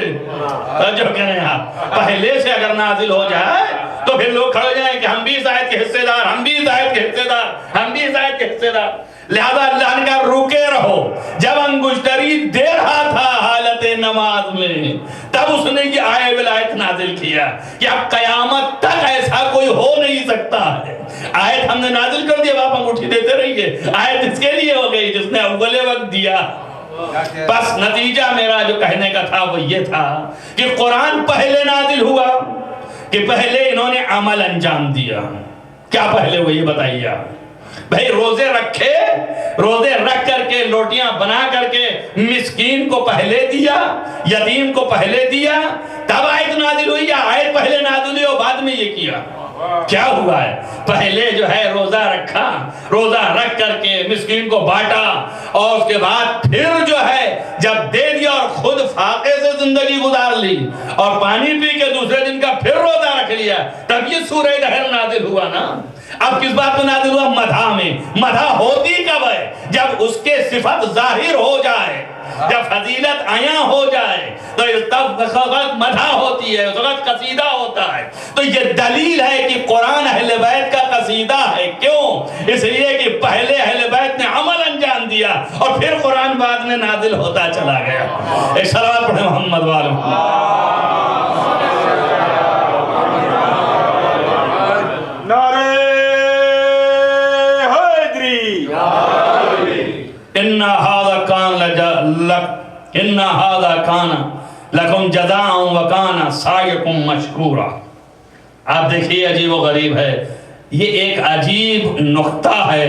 جو کہنے آپ پہلے سے اگر نازل ہو جائے تو پھر لوگ کھڑے ہو جائیں کہ ہم بھی اس آیت کے حصے دار، ہم بھی اس آیت کے حصے دار، ہم بھی اس آیت کے حصے دار۔ لہذا اللہ نے کہا رکے رہو۔ جب انگشتری دے رہا تھا حالت نماز میں تب اس نے یہ آیت ولایت نازل کیا کہ اب قیامت تک ایسا کوئی ہو نہیں سکتا ہے۔ آیت ہم نے نازل کر دیا، آپ انگوٹھی دیتے رہیے، آیت اس کے لیے ہو گئی جس نے اول وقت دیا۔ بس نتیجہ میرا جو کہنے کا تھا وہ یہ تھا کہ قرآن پہلے نازل ہوا کہ پہلے انہوں نے عمل انجام دیا۔ کیا پہلے وہ یہ بتائیے بھائی؟ روزے رکھے، روزے رکھ کر کے روٹیاں بنا کر کے مسکین کو پہلے دیا، یتیم کو پہلے دیا، تب آیت نازل ہوئی، یا آیت پہلے نازل ہوئی اور بعد میں یہ کیا؟ کیا ہوا ہے؟ پہلے جو ہے روزہ رکھا، روزہ رکھ کر کے مسکین کو بانٹا، اور اس کے بعد پھر جو ہے جب دے دیا اور خود فاقے سے زندگی گزار لی اور پانی پی کے دوسرے دن کا پھر روزہ رکھ لیا، تب یہ سورہ دہر نازل ہوا نا۔ اب کس بات میں نازل ہوا؟ مدح میں۔ مدح ہوتی کب ہے؟ جب اس کے صفت ظاہر ہو جائے، جب فضیلت عیاں ہو جائے تو تب وقت مدح ہوتی ہے، اس وقت قصیدہ ہوتا ہے۔ تو یہ دلیل ہے کہ قرآن اہل بیت کا قصیدہ ہے۔ کیوں؟ اس لیے کہ پہلے اہل بیت نے عمل انجام دیا اور پھر قرآن بعد میں نازل ہوتا چلا گیا۔ ایک صلوات پڑھیں محمد والے ان هذا كان لكم جزاء وكان سعيكم مشكورا۔ آپ دیکھیے عجیب و غریب ہے، یہ ایک عجیب نقطہ ہے،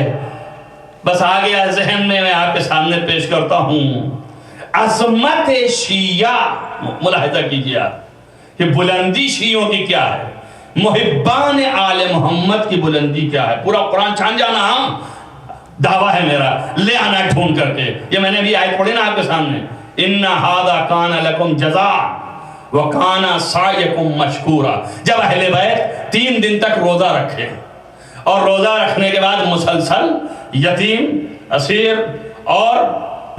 بس آگے ذہن میں آپ کے سامنے پیش کرتا ہوں۔ عظمت شیعہ ملاحظہ کیجیے آپ کہ بلندی شیعوں کی کیا ہے، محبان آل محمد کی بلندی کیا ہے۔ پورا قرآن چھان جانا ہاں دعویٰ ہے میرا، لے آنا ڈھونڈ کر کے۔ یہ میں نے بھی آیت پڑھی نا آپ کے سامنے، ان ھذا کان لکم جزاء وکان سعیکم مشکورا۔ جب اہل بیت 3 دن تک روزہ رکھے اور روزہ رکھنے کے بعد مسلسل یتیم، اسیر اور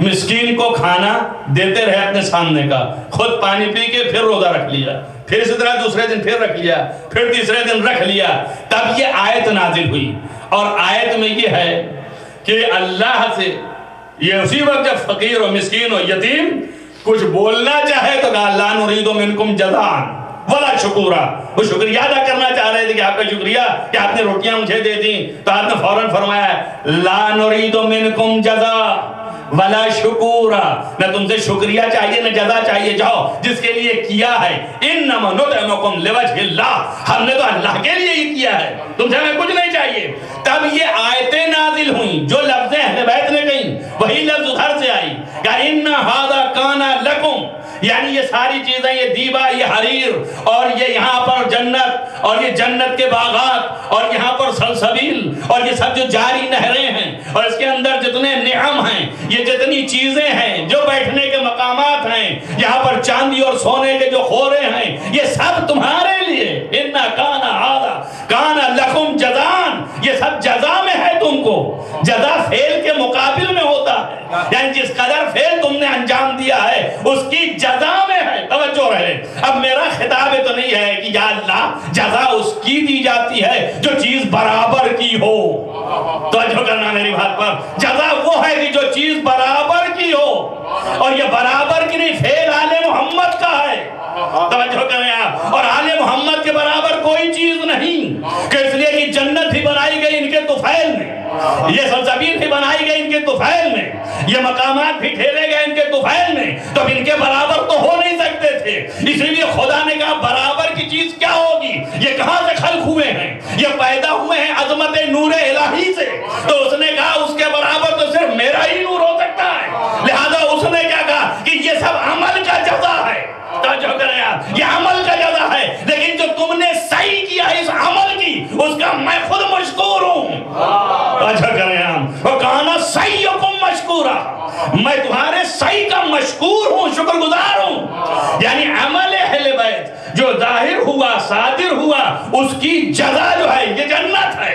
مسکین کو کھانا دیتے رہے اپنے سامنے کا، خود پانی پی کے پھر روزہ رکھ لیا، پھر اسی طرح دوسرے دن پھر رکھ لیا، پھر تیسرے دن رکھ لیا، تب یہ آیت نازل ہوئی۔ اور آیت میں یہ ہے کہ اللہ سے یہ اسی وقت جب فقیر و مسکین و یتیم کچھ بولنا چاہے تو کہا لا نرید منکم جزاء ولا شکورا۔ وہ شکریہ ادا کرنا چاہ رہے تھے کہ آپ کا شکریہ کہ آپ نے روٹیاں مجھے دے دیں، تو آپ نے فوراً فرمایا لا نرید منکم جزاء ولا شکورا، نہ تم سے شکریہ چاہیے نہ جزا چاہیے، جاؤ جس کے لیے کیا ہے، انما نطعمکم لوجہ اللہ، ہم نے تو اللہ کے لیے ہی کیا ہے، تم سے ہمیں کچھ نہیں چاہیے۔ تب یہ آیتیں نازل ہوئیں، جو لفظیں اہل بیت نے کہیں وہی لفظ ادھر سے آئی کہ ان ھذا کان لکم، یعنی یہ ساری چیزیں، یہ دیبا، یہ حریر اور یہ یہاں پر جنت اور یہ جنت کے باغات اور یہاں پر سلسبیل اور یہ سب جو جاری نہریں ہیں اور اس کے اندر جتنے نعم ہیں، یہ جتنی چیزیں ہیں، جو بیٹھنے کے مقامات ہیں، یہاں پر چاندی اور سونے کے جو خورے ہیں، یہ سب تمہارے لیے، ان کان ھذا کان لکم جزاء، یہ سب جزا میں ہے، تم کو جزا فعل کے مقابل میں ہوتا ہے، یعنی جس قدر فعل تم نے انجام دیا ہے اس کی جزا میں ہے۔ توجہ رہے، اب میرا خطاب تو نہیں ہے کہ یا اللہ جزا اس کی دی جاتی ہے جو چیز برابر کی ہو، توجہ کرنا میری بات پر، جزا وہ ہے کہ جو چیز برابر کی ہو، اور یہ برابر کی نہیں، فعل آل محمد کا ہے، توجہ کریں آپ، اور آل محمد کے برابر کوئی چیز نہیں، کہ اس لیے کہ جنت ہی بنائی گئی ان کے طفیل میں، یہ سلسبیل بھی بنائی گئی ان کے طفیل میں، یہ مقامات بھی ٹھیلے گئے ان کے طفیل میں، تو ان کے برابر تو ہو نہیں سکتے تھے، اس لیے خدا نے کہا برابر کی چیز کیا ہوگی، یہ کہاں سے خلق ہوئے ہیں، یہ پیدا ہوئے ہیں عظمت نور الہی سے، تو اس نے کہا اس کے برابر تو صرف میرا ہی نور ہو سکتا ہے، لہذا اس نے کیا کہا کہ یہ سب عمل کا جزا ہے، توجہ کریں آپ، یہ عمل کا جزا ہے، لیکن جو تم نے صحیح کیا اس عمل کی، اس کا میں خود اللہ، میں تمہارے سعی کا مشکور ہوں، شکر گزار ہوں۔ یعنی عمل اہل بیت جو ظاہر ہوا، صادر ہوا، اس کی جزا جو ہے یہ جنت ہے،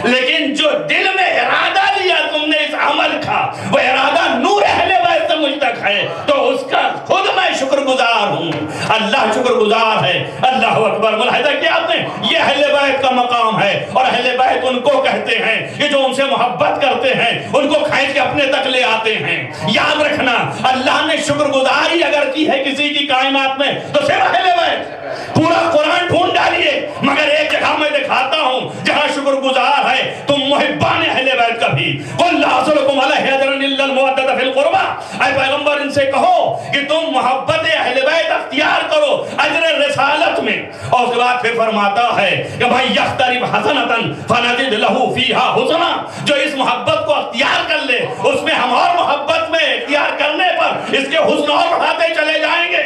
لیکن جو دل میں ارادہ لیا تم نے اس عمل کا، وہ ارادہ نور اہل بیت سے مجھ تک ہے، تو اس کا خود میں شکر گزار ہوں۔ اللہ شکر گزار ہے۔ اللہ اکبر۔ ملاحظہ کیا آپ نے؟ یہ اہل بیت کا مقام ہے، اور اہل بیت ان کو کہتے ہیں کہ جو ان سے محبت کرتے ہیں ان کو کھینچ کے اپنے تک لے آتے ہیں۔ یاد رکھنا، اللہ نے شکر گزاری اگر کی ہے کسی کی کائنات میں تو صرف اہل بیت۔ پورا قرآن ڈھونڈ ڈالیے مگر ایک جگہ میں دکھاتا ہوں جہاں شکر گزار ہے تم محبان اہل بیت کا بھی۔ قل لا اسألکم علیہ اجرا الا المودۃ فی القربى، اے پیغمبر ان سے کہو کہ تم محبت اہل بیت اختیار کرو اجر رسالت میں۔ اور اس کے بعد پھر فرماتا ہے کہ بھائی یقترب حسنۃ فنزد له فیہا حسنا، جو اس محبت کو اختیار کر لے اس میں ہم اور محبت میں اختیار کرنے پر اس کے حسن اور بڑھاتے چلے جائیں گے۔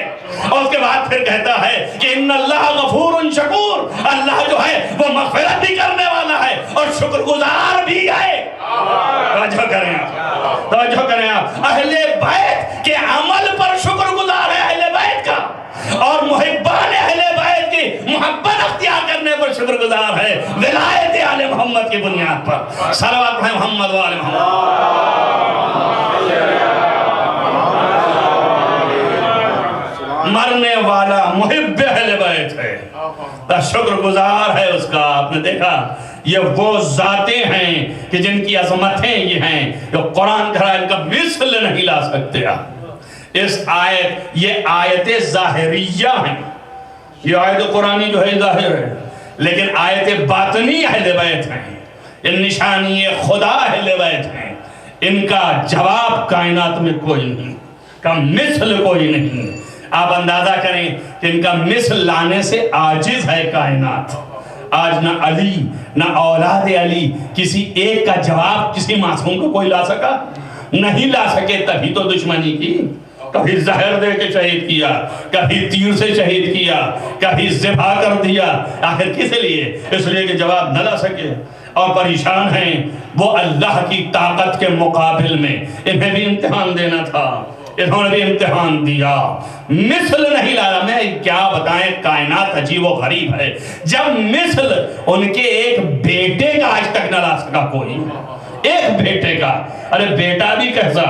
اور اس کے بعد پھر کہتا ہے کہ ان اللہ غفور شکور، اللہ جو ہے وہ مغفرت بھی کرنے والا ہے اور شکر گزار بھی ہے۔ توجہ کریں آپ، توجہ کریں آپ، اہل بیت کے عمل پر شکر گزار ہے اہل بیت کا، اور محبان اہل بیت کی محبت اختیار کرنے پر شکر گزار ہے ولایت آل محمد کی بنیاد پر۔ صلوات پڑھیں محمد و آل محمد۔ مرنے والا محب اہل بیت ہے، شکر گزار ہے اس کا۔ آپ نے دیکھا یہ وہ ذاتیں ہیں کہ جن کی عظمتیں یہ ہیں جو قرآن کہہ رہا ہے ان کا مثل نہیں لا سکتے آپ۔ اس آیت، یہ آیت ظاہریہ ہیں، یہ آیت قرآنی جو ہے ظاہر ہے، لیکن آیت باطنی اہل بیت ہیں، ان نشانی خدا اہل بیت ہیں، ان کا جواب کائنات میں کوئی نہیں، کا مثل کوئی نہیں۔ آپ اندازہ کریں کہ ان کا مثل لانے سے عاجز ہے کائنات۔ آج نہ علی نہ اولاد علی کسی ایک کا جواب کسی معصوم کو کوئی لا سکا؟ نہیں لا سکے، تبھی تو دشمنی کی، کبھی زہر دے کے شہید کیا، کبھی تیر سے شہید کیا، کبھی ذبح کر دیا۔ آخر کس لیے؟ اس لیے کہ جواب نہ لا سکے، اور پریشان ہیں وہ اللہ کی طاقت کے مقابل میں۔ انہیں بھی امتحان دینا تھا، انہوں نے بھی امتحان دیا، مثل نہیں لایا۔ میں کیا بتائیں، کائنات عجیب و غریب ہے، جب مثل ان کے ایک بیٹے کا آج تک نہ لا سکا کوئی، ایک بیٹے کا۔ ارے بیٹا بھی کیسا،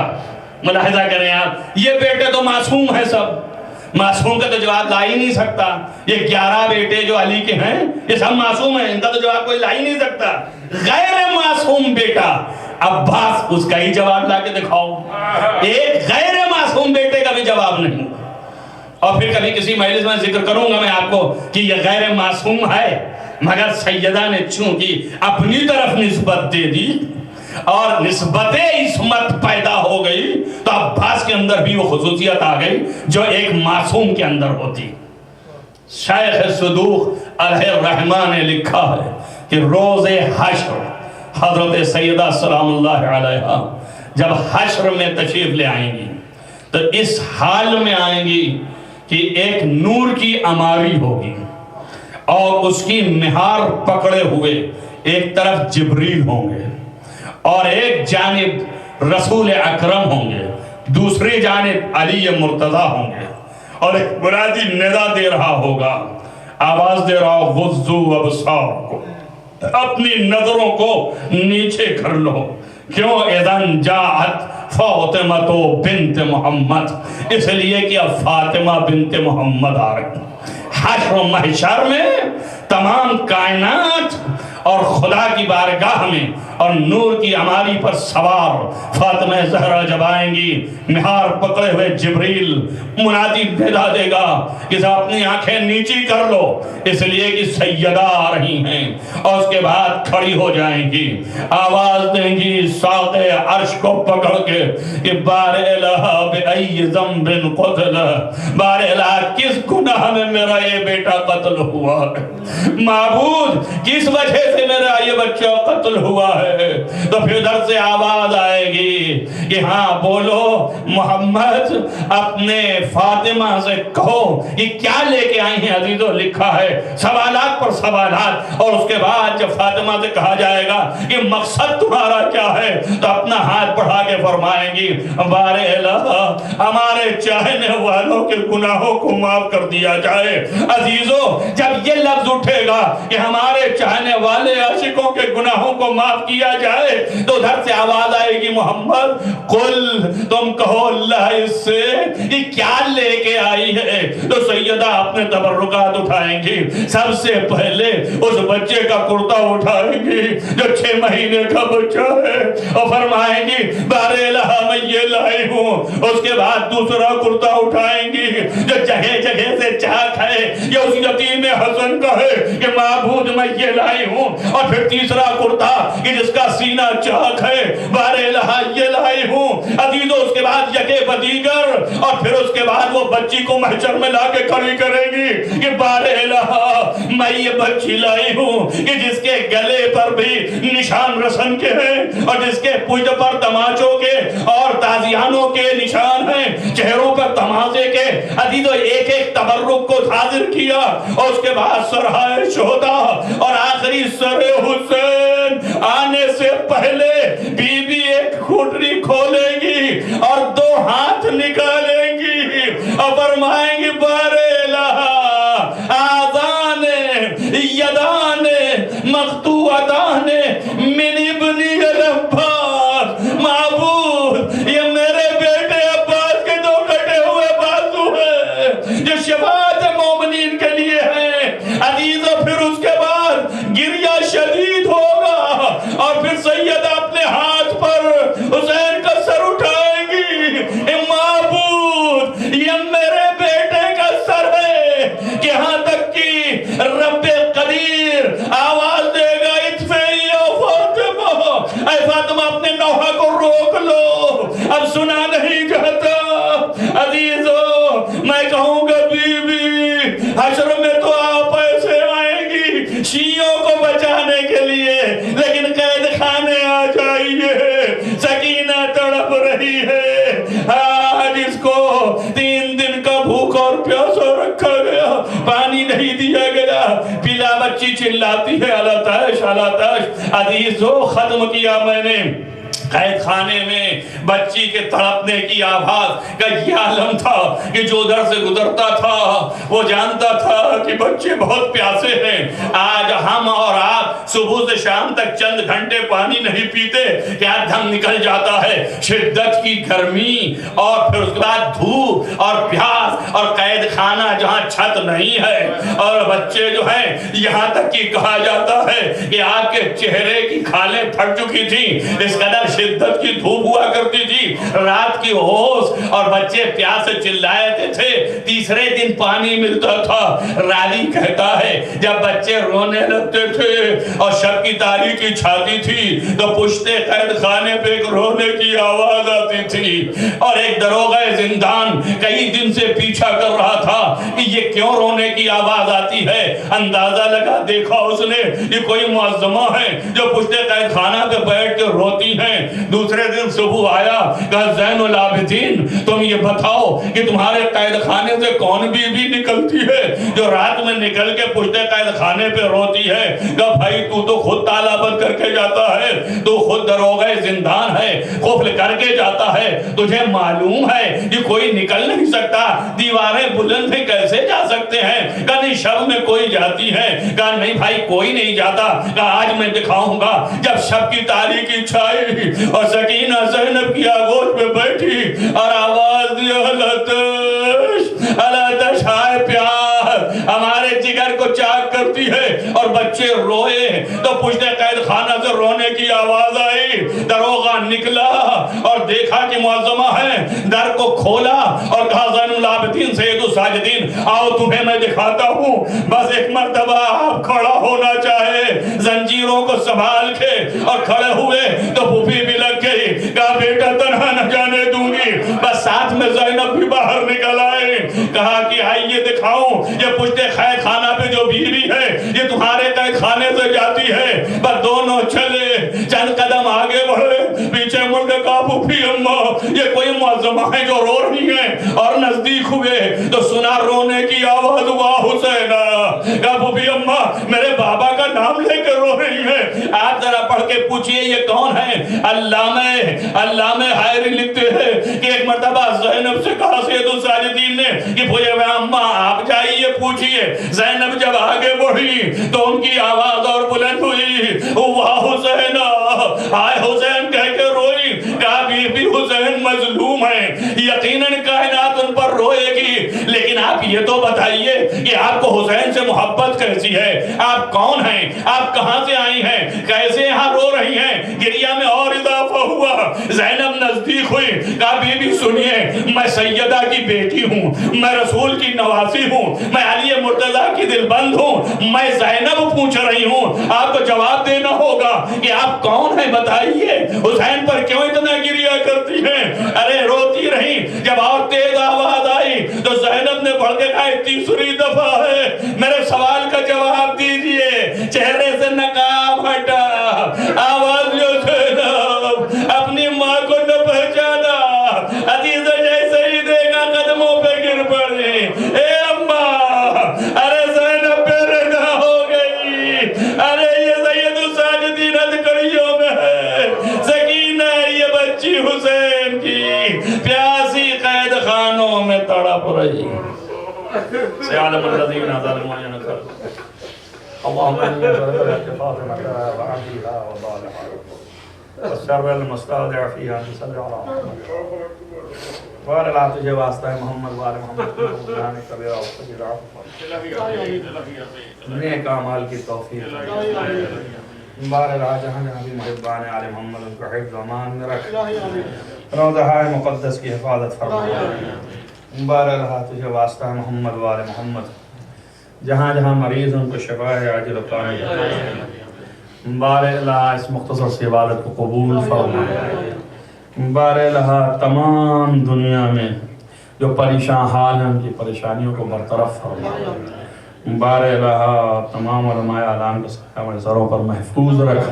ملاحظہ کریں آپ، یہ بیٹے تو معصوم ہیں، سب معصوم کا تو جواب لا ہی نہیں سکتا۔ یہ 11 بیٹے جو علی کے ہیں یہ سب معصوم ہیں، ان کا تو جواب کوئی لا ہی نہیں سکتا۔ غیر معصوم بیٹا عباس، اس کا ہی جواب لا کے دکھاؤ، ایک غیر معصوم بیٹے کا بھی جواب نہیں۔ اور پھر کبھی کسی مجلس میں ذکر کروں گا میں آپ کو کہ یہ غیر معصوم ہے، مگر سیدہ نے چونکہ اپنی طرف نسبت دے دی اور نسبت عصمت پیدا ہو گئی تو عباس کے اندر بھی وہ خصوصیت آ گئی جو ایک معصوم کے اندر ہوتی۔ شیخ صدوق علیہ الرحمہ نے لکھا ہے کہ روز حشر حضرت سیدہ سلام اللہ علیہ جب حشر میں تشریف لے آئیں گی تو اس حال میں آئیں گی کہ ایک نور کی عماری ہوگی اور اس کی مہار پکڑے ہوئے ایک طرف جبریل ہوں گے اور ایک جانب رسول اکرم ہوں گے، دوسری جانب علی مرتضیٰ ہوں گے، اور ایک منادی ندا دے رہا ہوگا، آواز دے رہا ہو غضوا ابصارکم، اپنی نظروں کو نیچے کر لو، کیوں؟ اذن جاءت فاطمہ بنت محمد، اس لیے کہ اب فاطمہ بنت محمد آ رہی۔ حشر و محشر میں تمام کائنات اور خدا کی بارگاہ میں اور نور کی عماری پر سوار فاطمہ زہرا جب آئیں گی، مہار پکڑے ہوئے جبریل منادی ندا دے گا کہ اپنی آنکھیں نیچی کر لو، اس لیے کہ سیدہ آ رہی ہیں، اور اس کے بعد کھڑی ہو جائیں گی، آواز دیں گی ساق عرش کو پکڑ کے کہ بار الہ بأی ذنب قتل، بار الہ کس گناہ میں میرا یہ بیٹا قتل ہوا ہے، معبود کس وجہ سے میرا یہ بچہ قتل ہوا ہے، ہے تو پھر ادھر سے آواز آئے گی کہ ہاں بولو محمد اپنے فاطمہ سے کہو یہ کیا لے کے آئی ہیں عزیزو. لکھا ہے سوالات پر سوالات، اور اس کے بعد جب فاطمہ سے کہا جائے گا کہ مقصد تمہارا کیا ہے تو اپنا ہاتھ بڑھا کے فرمائیں گی بار الہ ہمارے چاہنے والوں کے گناہوں کو معاف کر دیا جائے. عزیزو جب یہ لفظ اٹھے گا کہ ہمارے چاہنے والے عاشقوں کے گناہوں کو معاف کیا جائے تو ادھر سے آواز آئے گی محمد قل تم کہو اللہ اس سے یہ کیا لے کے آئی ہے. تو سیدہ اپنے تبرکات اٹھائیں گی. سب سے پہلے اس بچے کا کرتا اٹھائیں گی جو 6 مہینے کا بچہ ہے اور فرمائیں گی بار الہ میں یہ لائی ہوں. اس کے بعد دوسرا کرتا اٹھائیں گی جو جگہ جگہ سے چاک ہے یا اس یتیم حسن کا ہے کہ معبود میں یہ لائی ہوں. اور پھر تیسرا کرتا کہ جس کا سینہ چاک ہے بار الہ یہ لائی ہوں. عزیزو اس کے بعد یکے بدیگر اور پھر اس کے بعد وہ بچی کو محشر میں لا کے کھڑی کرے گی کہ بار الہ میں یہ بچی لائی ہوں کہ جس کے گلے پر بھی نشان رسن کے ہیں اور جس کے پشت پر تماچوں کے اور تازیانوں کے نشان ہیں، چہروں پر تماشے کے. عزیزو ایک ایک تبرک کو حاضر کیا اور اس کے بعد سرہائے شہدا اور آخری سر حسین آنے سے پہلے بی بی ایک کھوٹری کھولے گی اور 2 ہاتھ نکالیں گی اور فرمائیں گی بار الہ آذان یدان مقطوعتان من ابنی العباس. معبود یہ میرے بیٹے عباس کے 2 کٹے ہوئے بازو ہیں جو شفاعت مومنین کے لیے ہیں. عزیزو پھر اس کے بعد گریہ شدید ہوگا اور پھر سیدہ اپنے ہاتھ پر حسین کا سر اٹھائیں گی. معبود یہ میرے بیٹے کا سر ہے کہ یہاں تک کہ رب قدیر آواز دے گا اطفئی یا فاطمہ، اے فاطمہ اپنے نوحہ کو روک لو اب سنا نہیں جاتا. عزیزو میں کہوں گا بی بی حشر میں تو آپ ایسے آئیں گی شیعوں کو بچانے کے لیے، لیکن قید خانے آ جائیے. سکینہ تڑپ رہی ہے، آج اس کو 3 دن کا بھوک اور پیاسا رکھا گیا، پانی نہیں دیا گیا، پلا بچی چلاتی ہے اللہ تاش اللہ تاش. عزیزو ختم کیا میں نے قید خانے میں بچی کے تڑپنے کی آواز کا یہ عالم تھا کہ جو ادھر سے گزرتا تھا وہ جانتا تھا کہ بچے بہت پیاسے ہیں. آج ہم اور آپ صبح سے شام تک چند گھنٹے پانی نہیں پیتے کیا دم نکل جاتا ہے. شدت کی گرمی اور پھر اس کے بعد دھوپ اور پیاس اور قید خانہ جہاں چھت نہیں ہے اور بچے جو ہیں یہاں تک کہ کہا جاتا ہے کہ آپ کے چہرے کی کھالیں پھٹ چکی تھی، اس قدر شدت کی دھوپ ہوا کرتی تھی، رات کی ہوش اور بچے پیاس سے چلائے تھے. تیسرے دن پانی ملتا تھا. راوی کہتا ہے جب بچے رونے لگتے تھے اور شب کی تاریکی چھاتی تھی تو پشتے قید خانے پہ ایک رونے کی آواز آتی تھی اور ایک دروغہ زندان کئی دن سے پیچھا کر رہا تھا کہ یہ کیوں رونے کی آواز آتی ہے. اندازہ لگا دیکھا اس نے یہ کوئی معظمہ ہے جو پشتے قید خانہ پہ بیٹھ کے روتی ہیں. دوسرے دن صبح آیا کہا زین العابدین تم یہ بتاؤ کہ تمہارے قید خانے سے کون بی بی نکلتی ہے جو رات میں نکل کے پشتے قید خانے پہ روتی ہے. کہا بھائی تو خود تالا بند کر کے جاتا ہے، تو خود دروغہ زندان ہے، قفل کر کے جاتا ہے، تجھے معلوم ہے یہ کوئی نکل نہیں سکتا، دیواریں بلند ہیں کیسے جا سکتے ہیں. کہا نہیں شب میں کوئی جاتی ہے. کہا نہیں بھائی کوئی نہیں جاتا. کہا آج میں دکھاؤں گا. جب شب کی تاریکی چھائی اور سکینہ زینب کی آغوش پہ بیٹھی اور آواز دی اللہ تش ہائے پیار ہمارے جگر کو چاک کرتی ہے اور بچے روئے تو پشتے قید خانہ سے رونے کی آواز آئی. دروغہ نکلا اور دیکھا کہ معظمہ ہے. در کو کھولا اور کہا زین العابدین سید الساجدین آؤ تمہیں میں دکھاتا ہوں. بس ایک مرتبہ آپ کھڑا ہونا چاہے زنجیروں کو سنبھال کے اور کھڑے ہوئے تو پھوپھی بھی لگ گئی. کہا بیٹا تنہا نہ جانے دوں گی. بس ساتھ میں زینب بھی باہر نکل آئے. کہا کہ آئیے دکھاؤں یہ پشتے قید خانہ پہ جو بیوی ہے یہ تمہارے قید خانے سے جاتی ہے. بس دونوں چلے چند یہ کوئی معظمہ ہے جو رو رہی ہیں، اور نزدیک ہوئے تو سنا رونے کی آواز، واہ حسین، ابو بھی اماں میرے بابا کا نام لے کر رو رہی ہیں۔ آپ ذرا پڑھ کے پوچھئے یہ کون ہے؟ علامہ حائری لکھتے ہیں کہ ایک مرتبہ زینب سے کہا سید الساجدین نے کہ پوچھے اماں آپ جائیے پوچھئے۔ زینب جب آگے بڑھی تو ان کی آواز اور بلند ہوئی، واہ حسین، آئے حسین کہہ کے روئی۔ کہا بی بی حسین مظلوم ہیں، یقیناً کائنات ان پر روئے گی، لیکن آپ یہ تو بتائیے کہ آپ کو حسین سے محبت کیسی ہے؟ آپ کون ہیں؟ آپ کہاں سے آئی ہیں؟ کیسے یہاں رو رہی ہیں؟ گریہ میں اور اضافہ ہوا۔ زینب نزدیک ہوئی، کہا بی بی سنیے، میں سیدہ کی بیٹی ہوں، میں رسول کی نواسی ہوں، میں علی مرتضیٰ کی دل بند ہوں، میں زینب پوچھ رہی ہوں، آپ کو جواب دینا ہوگا کہ آپ کون ہیں بتائیے، حسین پر کیوں اتنا گریہ کرتی ہیں؟ ارے روتی رہی، جب اور تیز آواز آئی تو زینب نے بڑھ کے کہا تیسری دفعہ ہے، میرے سوال کا جواب دیجئے۔ چہرے سے نقاب ہٹا، آواز جو زینب اپنی ماں کو نہ پہچانا، عزیزہ جیسے ہی دیکھا قدموں پہ گر پڑی، اے اماں، ارے زینب بے رہا ہو گئی، ارے یہ سید الساجدین ہتھکڑیوں میں ہے، سکینہ یہ بچی حسین کی پیاسی قید خانوں میں تڑپ رہی۔ سیعلم الذین ظلموا اللہم انی ظلمت الاتفاق مکرہ وعدیہا وضالحا والشر المستودع فیہا صلی اللہ علیہ وسلم وعلى اللہ تجھے واسطہ ہے محمد وعلى محمد قرآن کبیرہ وصغیرہ نیک اعمال کی توفیق بار اللہ جہاں جہاں بھی محبان آل محمد ان کو حفظ و امان میں رکھ، روضہ مقدس کی حفاظت فرما۔ بار اللہ تجھے واسطہ ہے محمد وعلى محمد جہاں جہاں مریض ان کو شفاء عاجل و کامل۔ بار اللہ اس مختصر سی عبادت کو قبول فرما۔ بار اللہ تمام دنیا میں جو پریشان حال ہیں ان کی پریشانیوں کو برطرف فرما۔ بار الہ تمام علماء اعلان کو سایہ سروں پر محفوظ رکھ،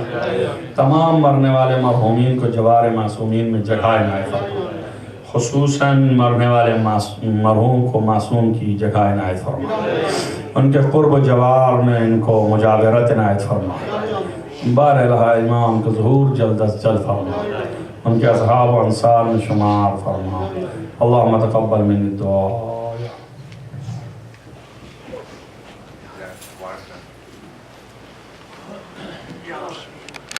تمام مرنے والے مرحومین کو جوار معصومین میں جگہ عنایت فرما، خصوصاً مرنے والے مرحوم کو معصوم کی جگہ عنایت فرما، ان کے قرب و جوار میں ان کو مجاورت عنایت فرما۔ بار الہ امام کا ظہور جلد از جلد فرما، ان کے اصحاب و انصار میں شمار فرما۔ اللہم تقبل من الدعا